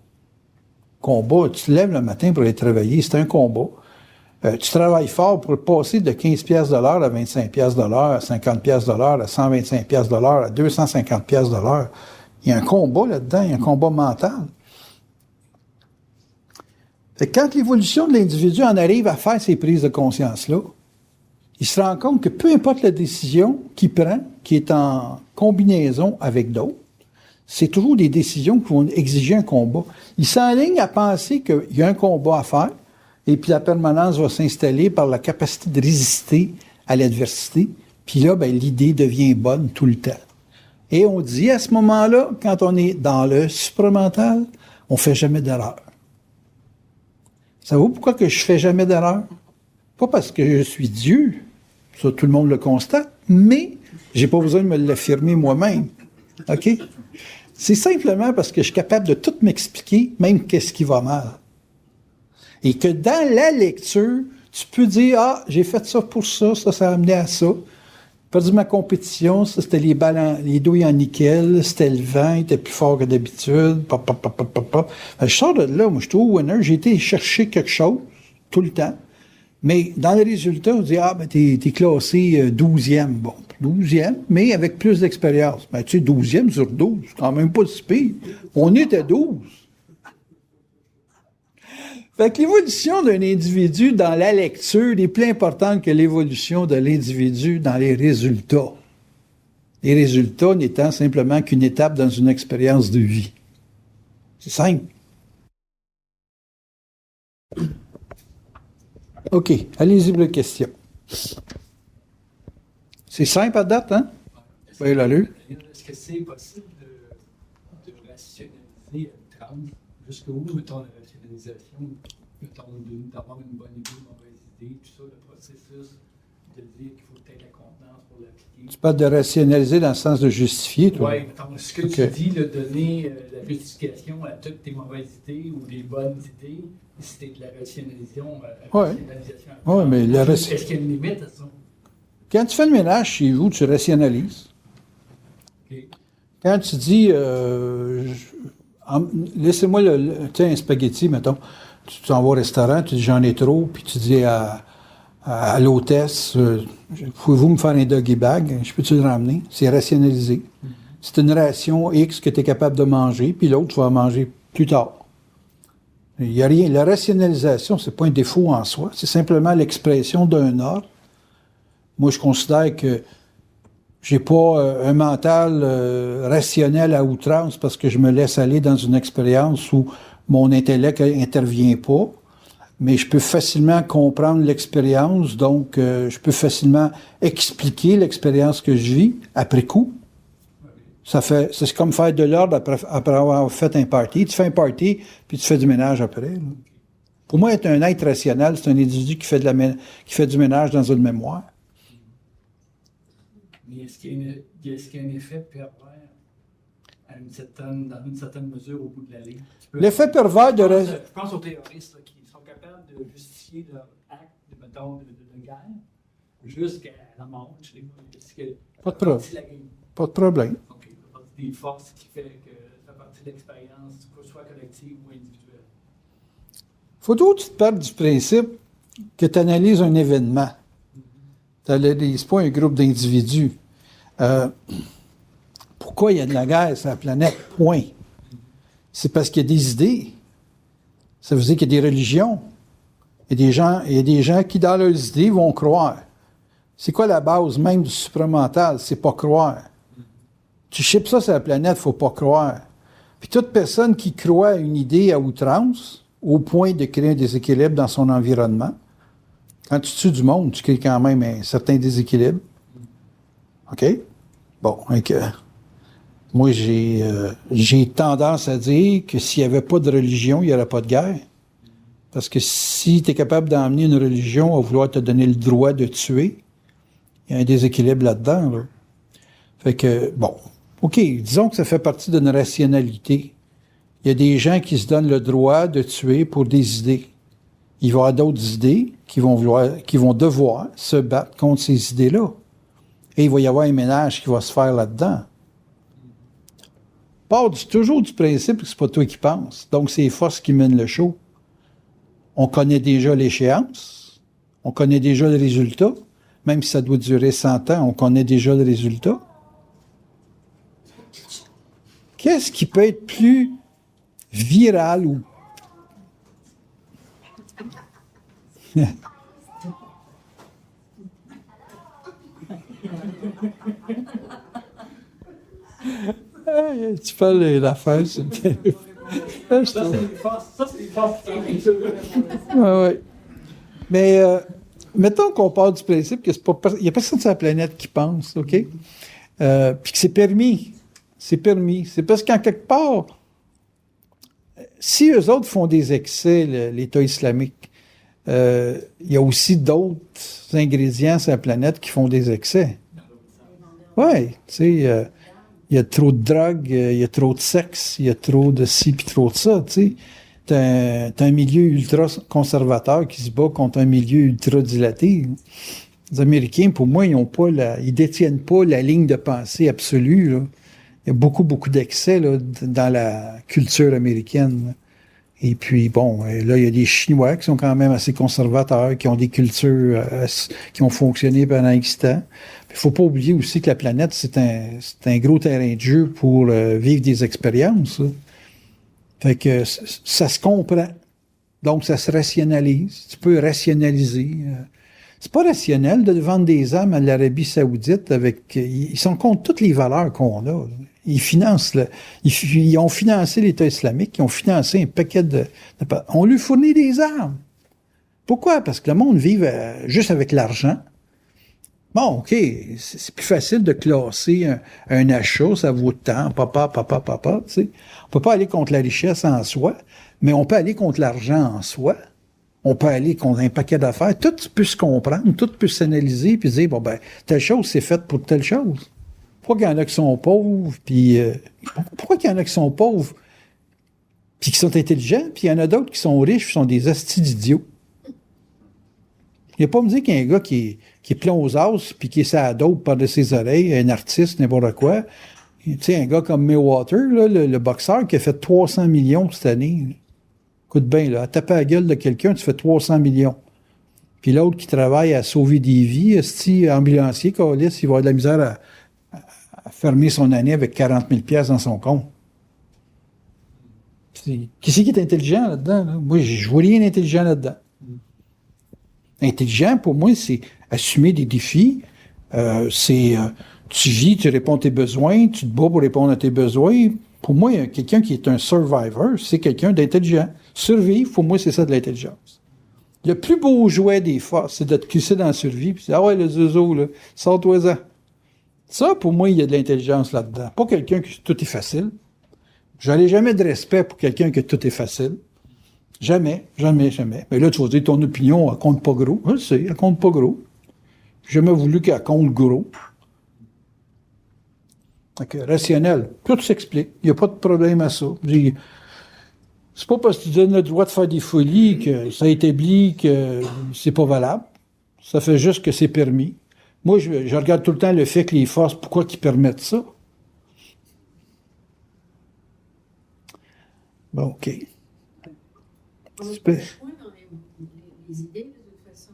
Speaker 1: Combat, tu te lèves le matin pour aller travailler, c'est un combat. Tu travailles fort pour passer de 15 pièces de l'heure à 25 pièces de l'heure, à 50 pièces de l'heure, à 125 pièces de l'heure, à 250 pièces de l'heure. Il y a un combat là-dedans, il y a un combat mental. Fait que quand l'évolution de l'individu en arrive à faire ces prises de conscience-là, il se rend compte que peu importe la décision qu'il prend, qui est en combinaison avec d'autres, c'est toujours des décisions qui vont exiger un combat. Il s'enligne à penser qu'il y a un combat à faire, et puis la permanence va s'installer par la capacité de résister à l'adversité. Puis là, ben, l'idée devient bonne tout le temps. Et on dit à ce moment-là, quand on est dans le supramental, on fait jamais d'erreur. Savez-vous pourquoi que je fais jamais d'erreur? Pas parce que je suis Dieu, ça tout le monde le constate, mais j'ai pas besoin de me l'affirmer moi-même. OK? C'est simplement parce que je suis capable de tout m'expliquer, même qu'est-ce qui va mal. Et que dans la lecture, tu peux dire, ah, j'ai fait ça pour ça, ça a amené à ça. J'ai perdu ma compétition, ça c'était les douilles en nickel, c'était le vent, il était plus fort que d'habitude, Je sors de là, moi je suis au winner, j'ai été chercher quelque chose, tout le temps. Mais dans le résultat, on dit, ah, ben, t'es classé 12e. Bon, 12e, mais avec plus d'expérience. Ben, tu sais, 12e sur 12, c'est quand même pas si pire. On était 12. Fait que l'évolution d'un individu dans la lecture est plus importante que l'évolution de l'individu dans les résultats. Les résultats n'étant simplement qu'une étape dans une expérience de vie. C'est simple. OK, allez-y pour les questions. C'est simple à date, hein? Oui, l'allure.
Speaker 3: Est-ce que c'est possible de rationaliser à outrance jusqu'où, mettons, la rationalisation, mettons, d'avoir une bonne idée, une mauvaise idée, tout ça, le processus de dire qu'il faut peut-être la contenance pour l'appliquer?
Speaker 1: Tu parles de rationaliser dans le sens de justifier, toi?
Speaker 3: Oui, mettons, ce que tu dis, de donner la justification à toutes tes mauvaises idées ou des bonnes idées, c'était de la rationalisation.
Speaker 1: Oui, mais
Speaker 3: est-ce qu'il y a une limite à ça?
Speaker 1: Quand tu fais le ménage chez vous, tu rationalises.
Speaker 3: Okay.
Speaker 1: Quand tu dis, laissez-moi un spaghetti, mettons, tu t'en vas au restaurant, tu dis j'en ai trop, puis tu dis à l'hôtesse, pouvez-vous me faire un doggy bag? Je peux-tu le ramener? C'est rationalisé. Mm-hmm. C'est une ration X que tu es capable de manger, puis l'autre, tu vas manger plus tard. Il n'y a rien. La rationalisation, c'est pas un défaut en soi, c'est simplement l'expression d'un ordre. Moi, je considère que j'ai pas un mental rationnel à outrance parce que je me laisse aller dans une expérience où mon intellect intervient pas, mais je peux facilement comprendre l'expérience, donc je peux facilement expliquer l'expérience que je vis après coup. C'est comme faire de l'ordre après avoir fait un party. Tu fais un party, puis tu fais du ménage après. Là. Pour moi, être un être rationnel, c'est un individu qui fait du ménage dans une mémoire.
Speaker 3: Mais est-ce qu'il y a un effet pervers dans une certaine mesure au bout de la ligne?
Speaker 1: L'effet pervers de...
Speaker 3: Je pense aux terroristes là, qui sont capables de justifier leur acte de guerre jusqu'à la mort.
Speaker 1: Pas de problème. Pas de problème.
Speaker 3: OK. Des forces qui fait que ça fait partie de l'expérience, soit collective ou individuelle.
Speaker 1: Faut que tu te parles du principe que tu analyses un événement. Tu n'analyses pas un groupe d'individus. Pourquoi il y a de la guerre sur la planète? Point. C'est parce qu'il y a des idées. Ça veut dire qu'il y a des religions. Il y a des gens qui, dans leurs idées, vont croire. C'est quoi la base même du supramental? C'est pas croire. Tu chippes ça sur la planète, faut pas croire. Puis toute personne qui croit à une idée à outrance, au point de créer un déséquilibre dans son environnement, quand tu tues du monde, tu crées quand même un certain déséquilibre. OK? Bon, donc, moi, j'ai tendance à dire que s'il n'y avait pas de religion, il n'y aurait pas de guerre. Parce que si tu es capable d'emmener une religion à vouloir te donner le droit de tuer, il y a un déséquilibre là-dedans. Là. Fait que, bon, OK, disons que ça fait partie d'une rationalité. Il y a des gens qui se donnent le droit de tuer pour des idées. Il va y avoir d'autres idées qui vont devoir se battre contre ces idées-là. Et il va y avoir un ménage qui va se faire là-dedans. Part toujours du principe que c'est pas toi qui penses. Donc, c'est les forces qui mènent le show. On connaît déjà l'échéance. On connaît déjà le résultat. Même si ça doit durer 100 ans, on connaît déjà le résultat. Qu'est-ce qui peut être plus viral ou... Hey, tu parles de l'affaire sur le téléphone.
Speaker 3: Ça, c'est les forces.
Speaker 1: Ouais. Mais mettons qu'on part du principe que c'est pas il n'y a personne sur la planète qui pense, OK? Puis que c'est permis. C'est permis. C'est parce qu'en quelque part, si eux autres font des excès, l'État islamique, il y a aussi d'autres ingrédients sur la planète qui font des excès. Oui, tu sais, il y a trop de drogue, il y a trop de sexe, il y a trop de ci puis trop de ça, tu sais. T'as un milieu ultra conservateur qui se bat contre un milieu ultra dilaté. Les Américains, pour moi, ils détiennent pas la ligne de pensée absolue, là. Il y a beaucoup, beaucoup d'excès là, dans la culture américaine, là. Et puis, bon, là, il y a des Chinois qui sont quand même assez conservateurs, qui ont des cultures qui ont fonctionné pendant X temps. Il faut pas oublier aussi que la planète, c'est un gros terrain de jeu pour vivre des expériences, là. Fait que ça se comprend. Donc, ça se rationalise. Tu peux rationaliser. C'est pas rationnel de vendre des armes à l'Arabie Saoudite avec... Ils sont contre toutes les valeurs qu'on a, là. Ils financent... Ils ont financé l'État islamique, ils ont financé un paquet de... On lui fournit des armes. Pourquoi? Parce que le monde vit juste avec l'argent. Bon, OK, c'est plus facile de classer un achat, ça vaut tant, papa, tu sais. On peut pas aller contre la richesse en soi, mais on peut aller contre l'argent en soi. On peut aller contre un paquet d'affaires. Tout peut se comprendre, tout peut s'analyser, puis dire, bon, ben, telle chose, c'est faite pour telle chose. Pourquoi qu'il y en a qui sont pauvres, puis... pourquoi qu'il y en a qui sont pauvres, puis qui sont intelligents, puis il y en a d'autres qui sont riches, qui sont des hosties d'idiots? Il n'y a pas à me dire qu'il y a un gars qui est plein aux as, puis qui est sa dope par de ses oreilles, un artiste, n'importe quoi. Tu sais, un gars comme Mayweather, là, le boxeur, qui a fait 300 millions cette année. Là. Écoute bien, là, à taper la gueule de quelqu'un, tu fais 300 millions. Puis l'autre qui travaille à sauver des vies, ambulancier, câlisse, il va avoir de la misère à fermer son année avec 40 000 $ dans son compte. Qui c'est qui est intelligent là-dedans? Là? Moi, je vois rien d'intelligent là-dedans. Intelligent, pour moi, c'est assumer des défis. Tu vis, tu réponds à tes besoins, tu te bats pour répondre à tes besoins. Pour moi, quelqu'un qui est un survivor, c'est quelqu'un d'intelligent. Survivre, pour moi, c'est ça de l'intelligence. Le plus beau jouet des forces, c'est de te crisser dans la survie, puis ah ouais, le zozo, là, sors-toi-en. Ça, pour moi, il y a de l'intelligence là-dedans. Pas quelqu'un qui tout est facile. Je n'ai jamais de respect pour quelqu'un que tout est facile. Jamais. Mais là, tu vas dire, ton opinion, elle compte pas gros. Je le sais, elle compte pas gros. J'ai jamais voulu qu'elle compte gros. Donc, rationnel. Tout s'explique. Il n'y a pas de problème à ça. C'est pas parce que tu donnes le droit de faire des folies que ça établit que c'est pas valable. Ça fait juste que c'est permis. Moi, je regarde tout le temps le fait que les forces, pourquoi qu'ils permettent ça? Bon, OK. Super.
Speaker 2: Les idées, de toute façon.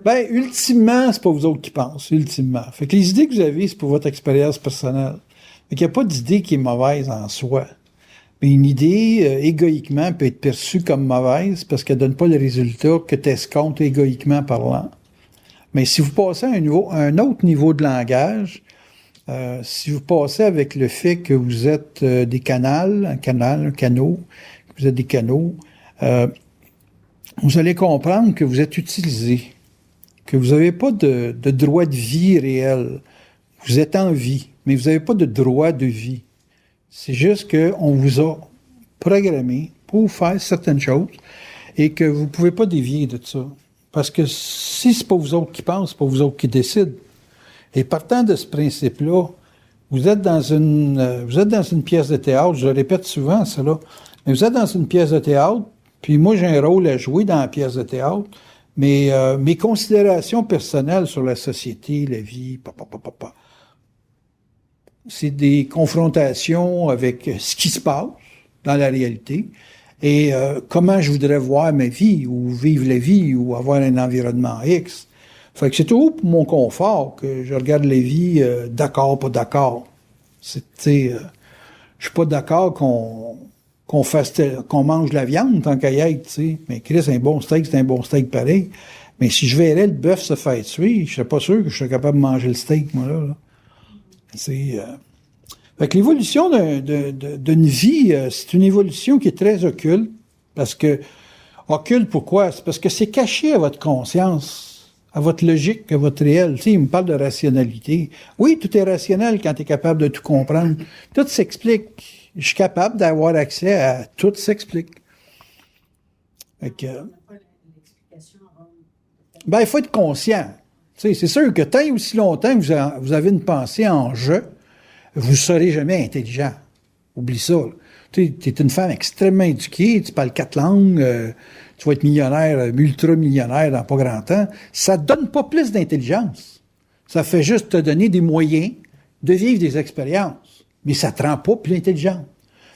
Speaker 1: Ben, ultimement, c'est pas vous autres qui pensez, ultimement. Fait que les idées que vous avez, c'est pour votre expérience personnelle. Fait qu'il n'y a pas d'idée qui est mauvaise en soi. Mais une idée, égoïquement, peut être perçue comme mauvaise parce qu'elle donne pas le résultat que tu escomptes égoïquement parlant. Mais si vous passez à un autre niveau de langage, si vous passez avec le fait que vous êtes des canaux, un canot, que vous êtes des canaux, vous allez comprendre que vous êtes utilisé, que vous n'avez pas de droit de vie réel. Vous êtes en vie, mais vous n'avez pas de droit de vie. C'est juste qu'on vous a programmé pour faire certaines choses et que vous ne pouvez pas dévier de ça. Parce que si c'est pas vous autres qui pensent, c'est pas vous autres qui décident. Et partant de ce principe-là, vous êtes dans une pièce de théâtre, je le répète souvent, ça là, mais vous êtes dans une pièce de théâtre, puis moi j'ai un rôle à jouer dans la pièce de théâtre, Mais mes considérations personnelles sur la société, la vie, c'est des confrontations avec ce qui se passe dans la réalité et comment je voudrais voir ma vie ou vivre la vie ou avoir un environnement X. Fait que c'est toujours pour mon confort que je regarde la vie d'accord, pas d'accord. Je suis pas d'accord qu'on mange de la viande tant qu'à y être, tu sais. Mais Chris, un bon steak, c'est un bon steak pareil. Mais si je verrais le bœuf se faire tuer, je serais pas sûr que je serais capable de manger le steak, moi, là. Fait que l'évolution d'une vie, c'est une évolution qui est très occulte. Parce que, occulte, pourquoi? C'est parce que c'est caché à votre conscience, à votre logique, à votre réel. Tu sais, il me parle de rationalité. Oui, tout est rationnel quand tu es capable de tout comprendre. Tout s'explique. Je suis capable d'avoir accès à tout s'explique. Fait que, il faut être conscient. Tu sais, c'est sûr que tant et aussi longtemps que vous avez une pensée en je, vous ne serez jamais intelligent. Oublie ça. Tu es une femme extrêmement éduquée, tu parles 4 langues, tu vas être millionnaire, multra-millionnaire dans pas grand temps. Ça ne te donne pas plus d'intelligence. Ça fait juste te donner des moyens de vivre des expériences. Mais ça ne te rend pas plus intelligente.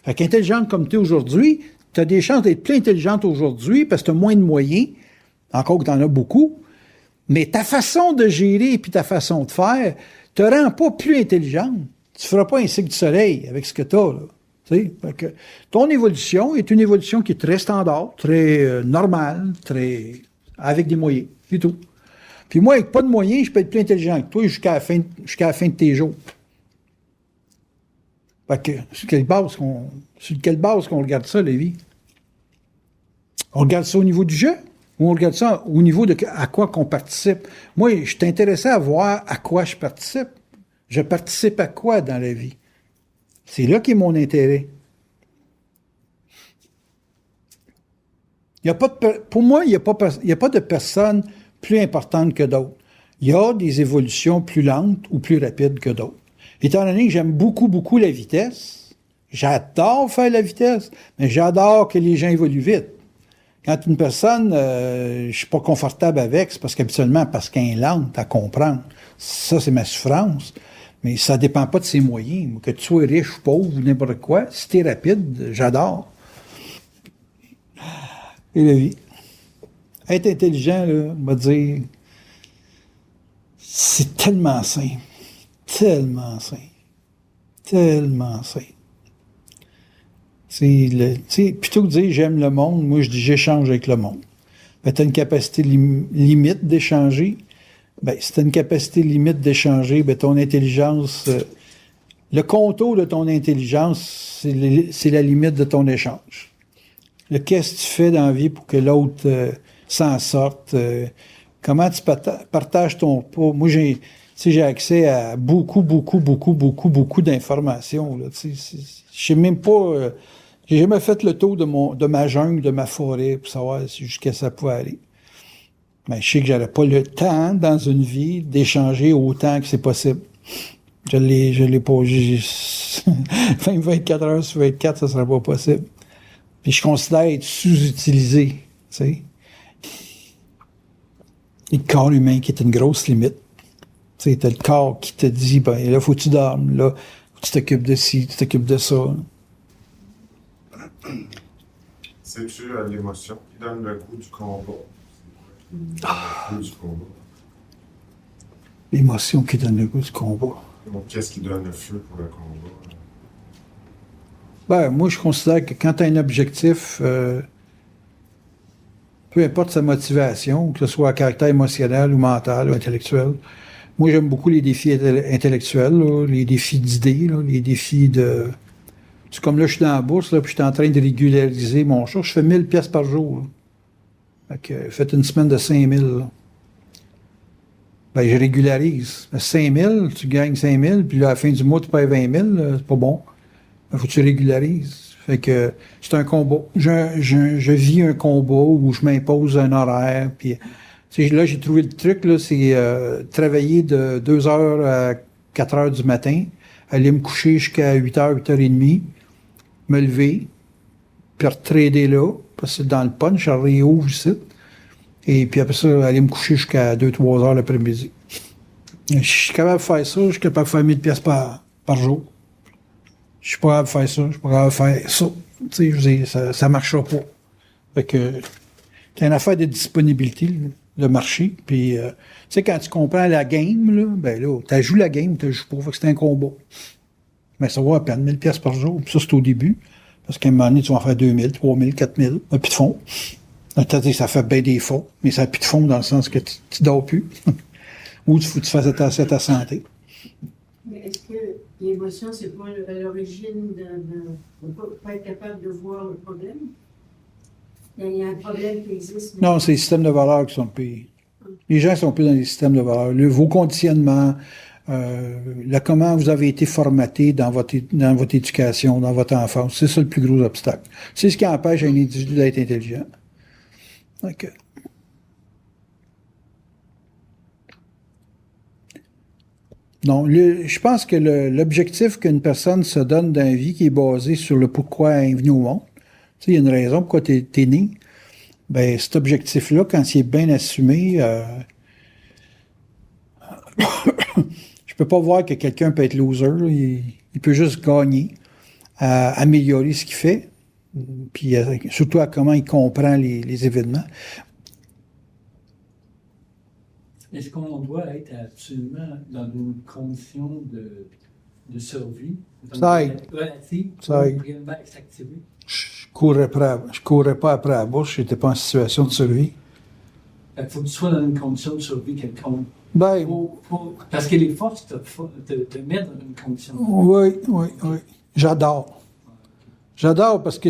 Speaker 1: Fait qu'intelligente comme tu es aujourd'hui, tu as des chances d'être plus intelligente aujourd'hui parce que tu as moins de moyens, encore que tu en as beaucoup, mais ta façon de gérer et ta façon de faire te rend pas plus intelligente. Tu feras pas un cycle du soleil avec ce que tu as, là. Fait que ton évolution est une évolution qui est très standard, très normale, avec des moyens, c'est tout. Puis moi, avec pas de moyens, je peux être plus intelligent que toi jusqu'à la fin de tes jours. Fait que, sur quelle base qu'on regarde ça, la vie? On regarde ça au niveau du jeu? Ou on regarde ça au niveau de à quoi qu'on participe? Moi, je suis intéressé à voir à quoi je participe. Je participe à quoi dans la vie? C'est là qu'est mon intérêt. Pour moi, il n'y a pas de personne plus importante que d'autres. Il y a des évolutions plus lentes ou plus rapides que d'autres. Étant donné que j'aime beaucoup, beaucoup la vitesse, j'adore faire la vitesse, mais j'adore que les gens évoluent vite. Quand une personne, je suis pas confortable avec, c'est parce qu'elle est lente à comprendre. Ça, c'est ma souffrance. Mais ça dépend pas de ses moyens. Que tu sois riche ou pauvre ou n'importe quoi, si t'es rapide, j'adore. Et la vie. Être intelligent, là, on va dire, c'est tellement simple. Tellement simple. Tellement simple. Plutôt que de dire j'aime le monde, moi je dis j'échange avec le monde. Ben, tu as une capacité limite d'échanger. Ben, si tu as une capacité limite d'échanger, ben, ton intelligence, le contour de ton intelligence, c'est la limite de ton échange. Qu'est-ce que tu fais dans la vie pour que l'autre s'en sorte? Comment tu partages ton pas? Moi, j'ai accès à beaucoup d'informations. Je sais même pas... j'ai jamais fait le tour de ma jungle, de ma forêt, pour savoir jusqu'à ça pouvait aller. Mais je sais que j'aurais pas le temps, dans une vie, d'échanger autant que c'est possible. Je l'ai pas... 24 heures sur 24, ça serait pas possible. Puis je considère être sous-utilisé, tu sais. Et le corps humain qui est une grosse limite. Tu sais, t'as le corps qui te dit, ben là, faut que tu dormes, là, faut que tu t'occupes de ci, tu t'occupes de ça.
Speaker 4: C'est-tu l'émotion qui donne le goût du combat? Le goût du combat.
Speaker 1: L'émotion qui donne le goût du combat.
Speaker 4: Donc, qu'est-ce qui donne le feu pour le combat?
Speaker 1: Ben, moi, je considère que quand tu as un objectif, peu importe sa motivation, que ce soit à caractère émotionnel ou mental ou intellectuel, moi, j'aime beaucoup les défis intellectuels, là, les défis d'idées, là, les défis de... C'est comme là, je suis dans la bourse, là, puis je suis en train de régulariser mon char. Je fais 1000 pièces par jour. Là. Fait que, faites une semaine de 5000. Là. Ben, je régularise. 5000, tu gagnes 5000, puis là, à la fin du mois, tu payes 20 000, c'est pas bon. Il faut que tu régularises. Fait que c'est un combat. Je vis un combat où je m'impose un horaire. Puis, là, j'ai trouvé le truc, là, c'est travailler de 2h à 4h du matin, aller me coucher jusqu'à 8h, 8h30, me lever, puis retrader là, parce que dans le punch, je réouvre ici. Et puis après ça, aller me coucher jusqu'à 2-3 heures l'après-midi. Je suis capable de faire ça, je suis capable de faire 1000 pièces par jour. Je suis pas capable de faire ça, je suis pas capable de faire ça. Tu sais, je veux dire, ça marchera pas. Fait que, c'est une affaire de disponibilité, le marché. Puis, tu sais, quand tu comprends la game, là, ben là, tu joues la game, tu joues pas. Fait que c'est un combat. Mais ça vaut à peine 1000 pièces par jour. Puis ça, c'est au début. Parce qu'à un moment donné, tu vas en faire 2000, 3000, 4000. Un plus de fond. C'est-à-dire, ça fait bien des fonds, mais ça n'a plus de fond dans le sens que tu dors plus. Ou tu fasses attention à ta santé.
Speaker 2: Mais est-ce que l'émotion, c'est pas à l'origine de ne pas être capable de voir le problème? Il y a un problème qui existe.
Speaker 1: Non, c'est les systèmes de valeurs qui sont le pire. Les gens sont plus dans les systèmes de valeurs. Vos conditionnements, comment vous avez été formaté dans votre éducation, dans votre enfance, c'est ça le plus gros obstacle. C'est ce qui empêche un individu d'être intelligent. OK. Non, je pense que l'objectif qu'une personne se donne dans la vie qui est basé sur le pourquoi elle est venue au monde, tu sais, il y a une raison pourquoi tu es né, ben cet objectif-là, quand il est bien assumé, je peux pas voir que quelqu'un peut être loser, il peut juste gagner, améliorer ce qu'il fait, puis surtout à comment il comprend les événements.
Speaker 3: Est-ce qu'on doit être absolument dans une condition de survie relative pour réellement s'activer?
Speaker 1: Je courais pas après la bourse, j'étais pas en situation de survie.
Speaker 3: Il faut que tu sois dans une condition de survie quelconque.
Speaker 1: Ben,
Speaker 3: parce que les forces te mettent dans une condition de
Speaker 1: survie. Oui. J'adore. J'adore parce que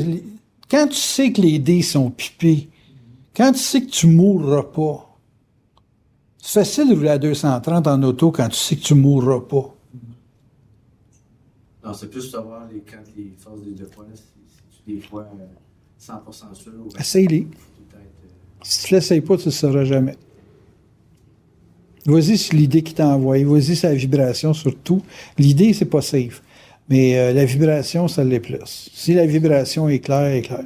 Speaker 1: quand tu sais que les dés sont pipés, quand tu sais que tu mourras pas, c'est facile de rouler à 230 en auto quand tu sais que tu mourras pas.
Speaker 5: Non, c'est plus savoir quand les forces des deux fois, si tu des fois 100% sûr.
Speaker 1: Essaye-les. Si tu ne l'essayes pas, tu ne le sauras jamais. Vas-y sur l'idée qui t'a envoyé, vas-y sur la vibration surtout. L'idée, c'est pas safe. Mais la vibration, ça l'est plus. Si la vibration est claire, elle est claire.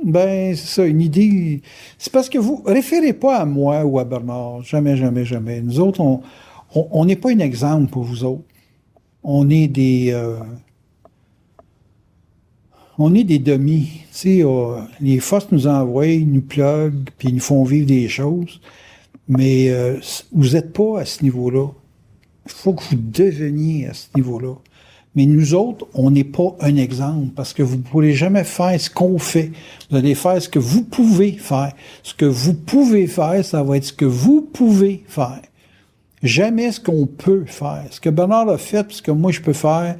Speaker 1: Ben, c'est ça, une idée. C'est parce que vous référez pas à moi ou à Bernard. Jamais, jamais, jamais. Nous autres, on n'est pas un exemple pour vous autres. On est des demi. Tu sais, les forces nous envoient, ils nous pluguent, puis ils nous font vivre des choses. Mais vous n'êtes pas à ce niveau-là. Il faut que vous deveniez à ce niveau-là. Mais nous autres, on n'est pas un exemple parce que vous ne pourrez jamais faire ce qu'on fait. Vous allez faire ce que vous pouvez faire. Ce que vous pouvez faire, ça va être ce que vous pouvez faire. Jamais ce qu'on peut faire. Ce que Bernard a fait, ce que moi je peux faire,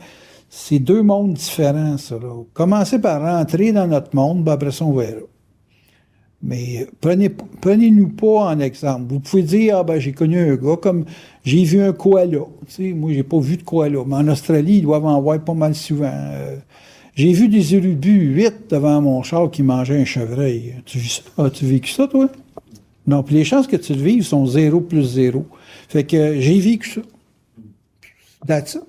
Speaker 1: c'est deux mondes différents, ça. Là. Commencez par rentrer dans notre monde, ben après ça, on verra. Mais prenez-nous pas en exemple. Vous pouvez dire, j'ai connu un gars comme j'ai vu un koala. Tu sais, moi, j'ai pas vu de koala. Mais en Australie, ils doivent en voir pas mal souvent. J'ai vu des urubus 8 devant mon char qui mangeaient un chevreuil. As-tu vécu ça, toi? Non, puis les chances que tu le vives sont 0 plus 0. Fait que j'ai vécu ça. That's it.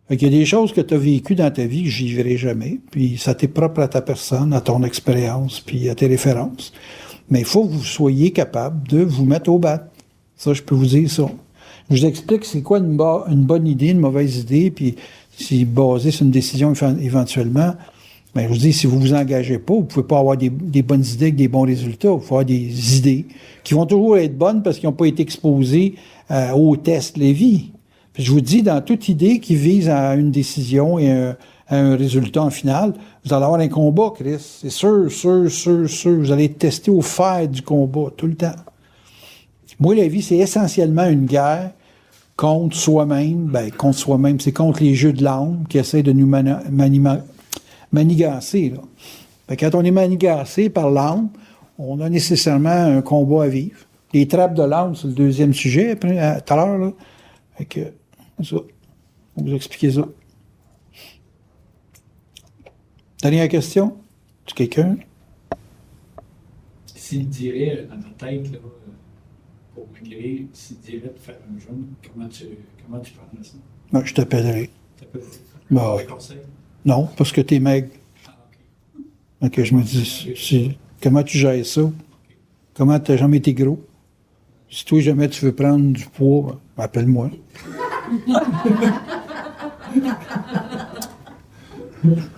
Speaker 1: Fait qu'il y a des choses que tu as vécues dans ta vie que je vivrai jamais, puis ça t'est propre à ta personne, à ton expérience, puis à tes références. Mais il faut que vous soyez capable de vous mettre au bat. Ça, je peux vous dire ça. Je vous explique c'est quoi une bonne idée, une mauvaise idée, puis c'est basé sur une décision éventuellement. Mais je vous dis, si vous vous engagez pas, vous pouvez pas avoir des bonnes idées avec des bons résultats. Vous pouvez avoir des idées qui vont toujours être bonnes parce qu'ils n'ont pas été exposés au test Lévy. Je vous dis, dans toute idée qui vise à une décision et à un résultat en final, vous allez avoir un combat, Chris. C'est sûr. Vous allez être testé au fer du combat, tout le temps. Moi, la vie, c'est essentiellement une guerre contre soi-même. Ben, contre soi-même, c'est contre les jeux de l'âme qui essaient de nous manigancer. Là. Fait que quand on est manigancé par l'âme, on a nécessairement un combat à vivre. Les trappes de l'âme, c'est le deuxième sujet, tout à l'heure, là. Fait que, ça. On va vous expliquer ça. Dernière question? Tu quelqu'un?
Speaker 3: S'il dirait dans ta tête, là, pour maigrir, s'il dirait de faire un jeûne, comment tu prendrais ça?
Speaker 1: Non, je t'appellerai.
Speaker 3: Bah,
Speaker 1: oui. Non, parce que t'es maigre.
Speaker 3: Ah, OK.
Speaker 1: Ok, je me dis, Comment tu gères ça? Comment tu n'as jamais été gros? Si toi, jamais tu veux prendre du poids, appelle-moi.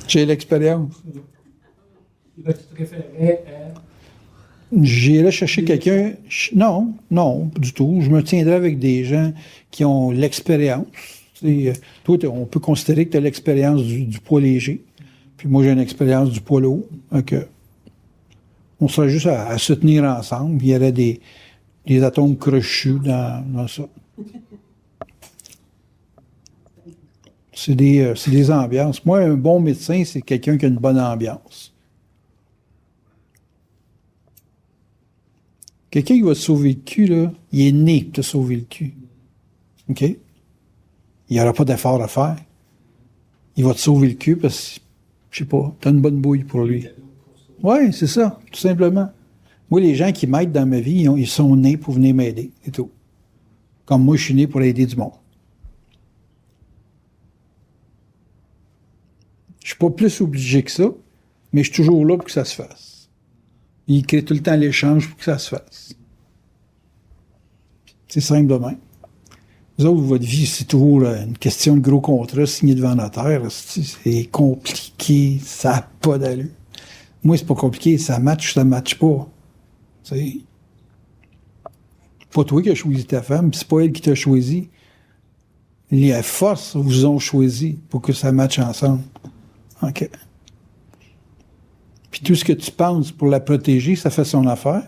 Speaker 1: J'ai l'expérience.
Speaker 3: Là, tu préférais
Speaker 1: J'irais chercher quelqu'un. Non, non, pas du tout. Je me tiendrai avec des gens qui ont l'expérience. Toi, on peut considérer que tu as l'expérience du poids léger. Puis moi, j'ai une expérience du poids lourd. Donc, on serait juste à se tenir ensemble. Il y aurait des atomes crochus dans ça. C'est des ambiances. Moi, un bon médecin, c'est quelqu'un qui a une bonne ambiance. Quelqu'un qui va te sauver le cul, là, il est né pour te sauver le cul. OK? Il n'y aura pas d'effort à faire. Il va te sauver le cul parce que, je sais pas, t'as une bonne bouille pour lui. Oui, c'est ça, tout simplement. Moi, les gens qui m'aident dans ma vie, ils sont nés pour venir m'aider, c'est tout. Comme moi, je suis né pour aider du monde. Je suis pas plus obligé que ça, mais je suis toujours là pour que ça se fasse. Il crée tout le temps l'échange pour que ça se fasse. C'est simple de même. Vous autres, votre vie, c'est toujours une question de gros contrats signés devant notaire. C'est compliqué, ça n'a pas d'allure. Moi, c'est pas compliqué, ça match pas. C'est pas toi qui as choisi ta femme, c'est pas elle qui t'a choisi. Les forces vous ont choisi pour que ça matche ensemble. OK. Puis tout ce que tu penses pour la protéger, ça fait son affaire.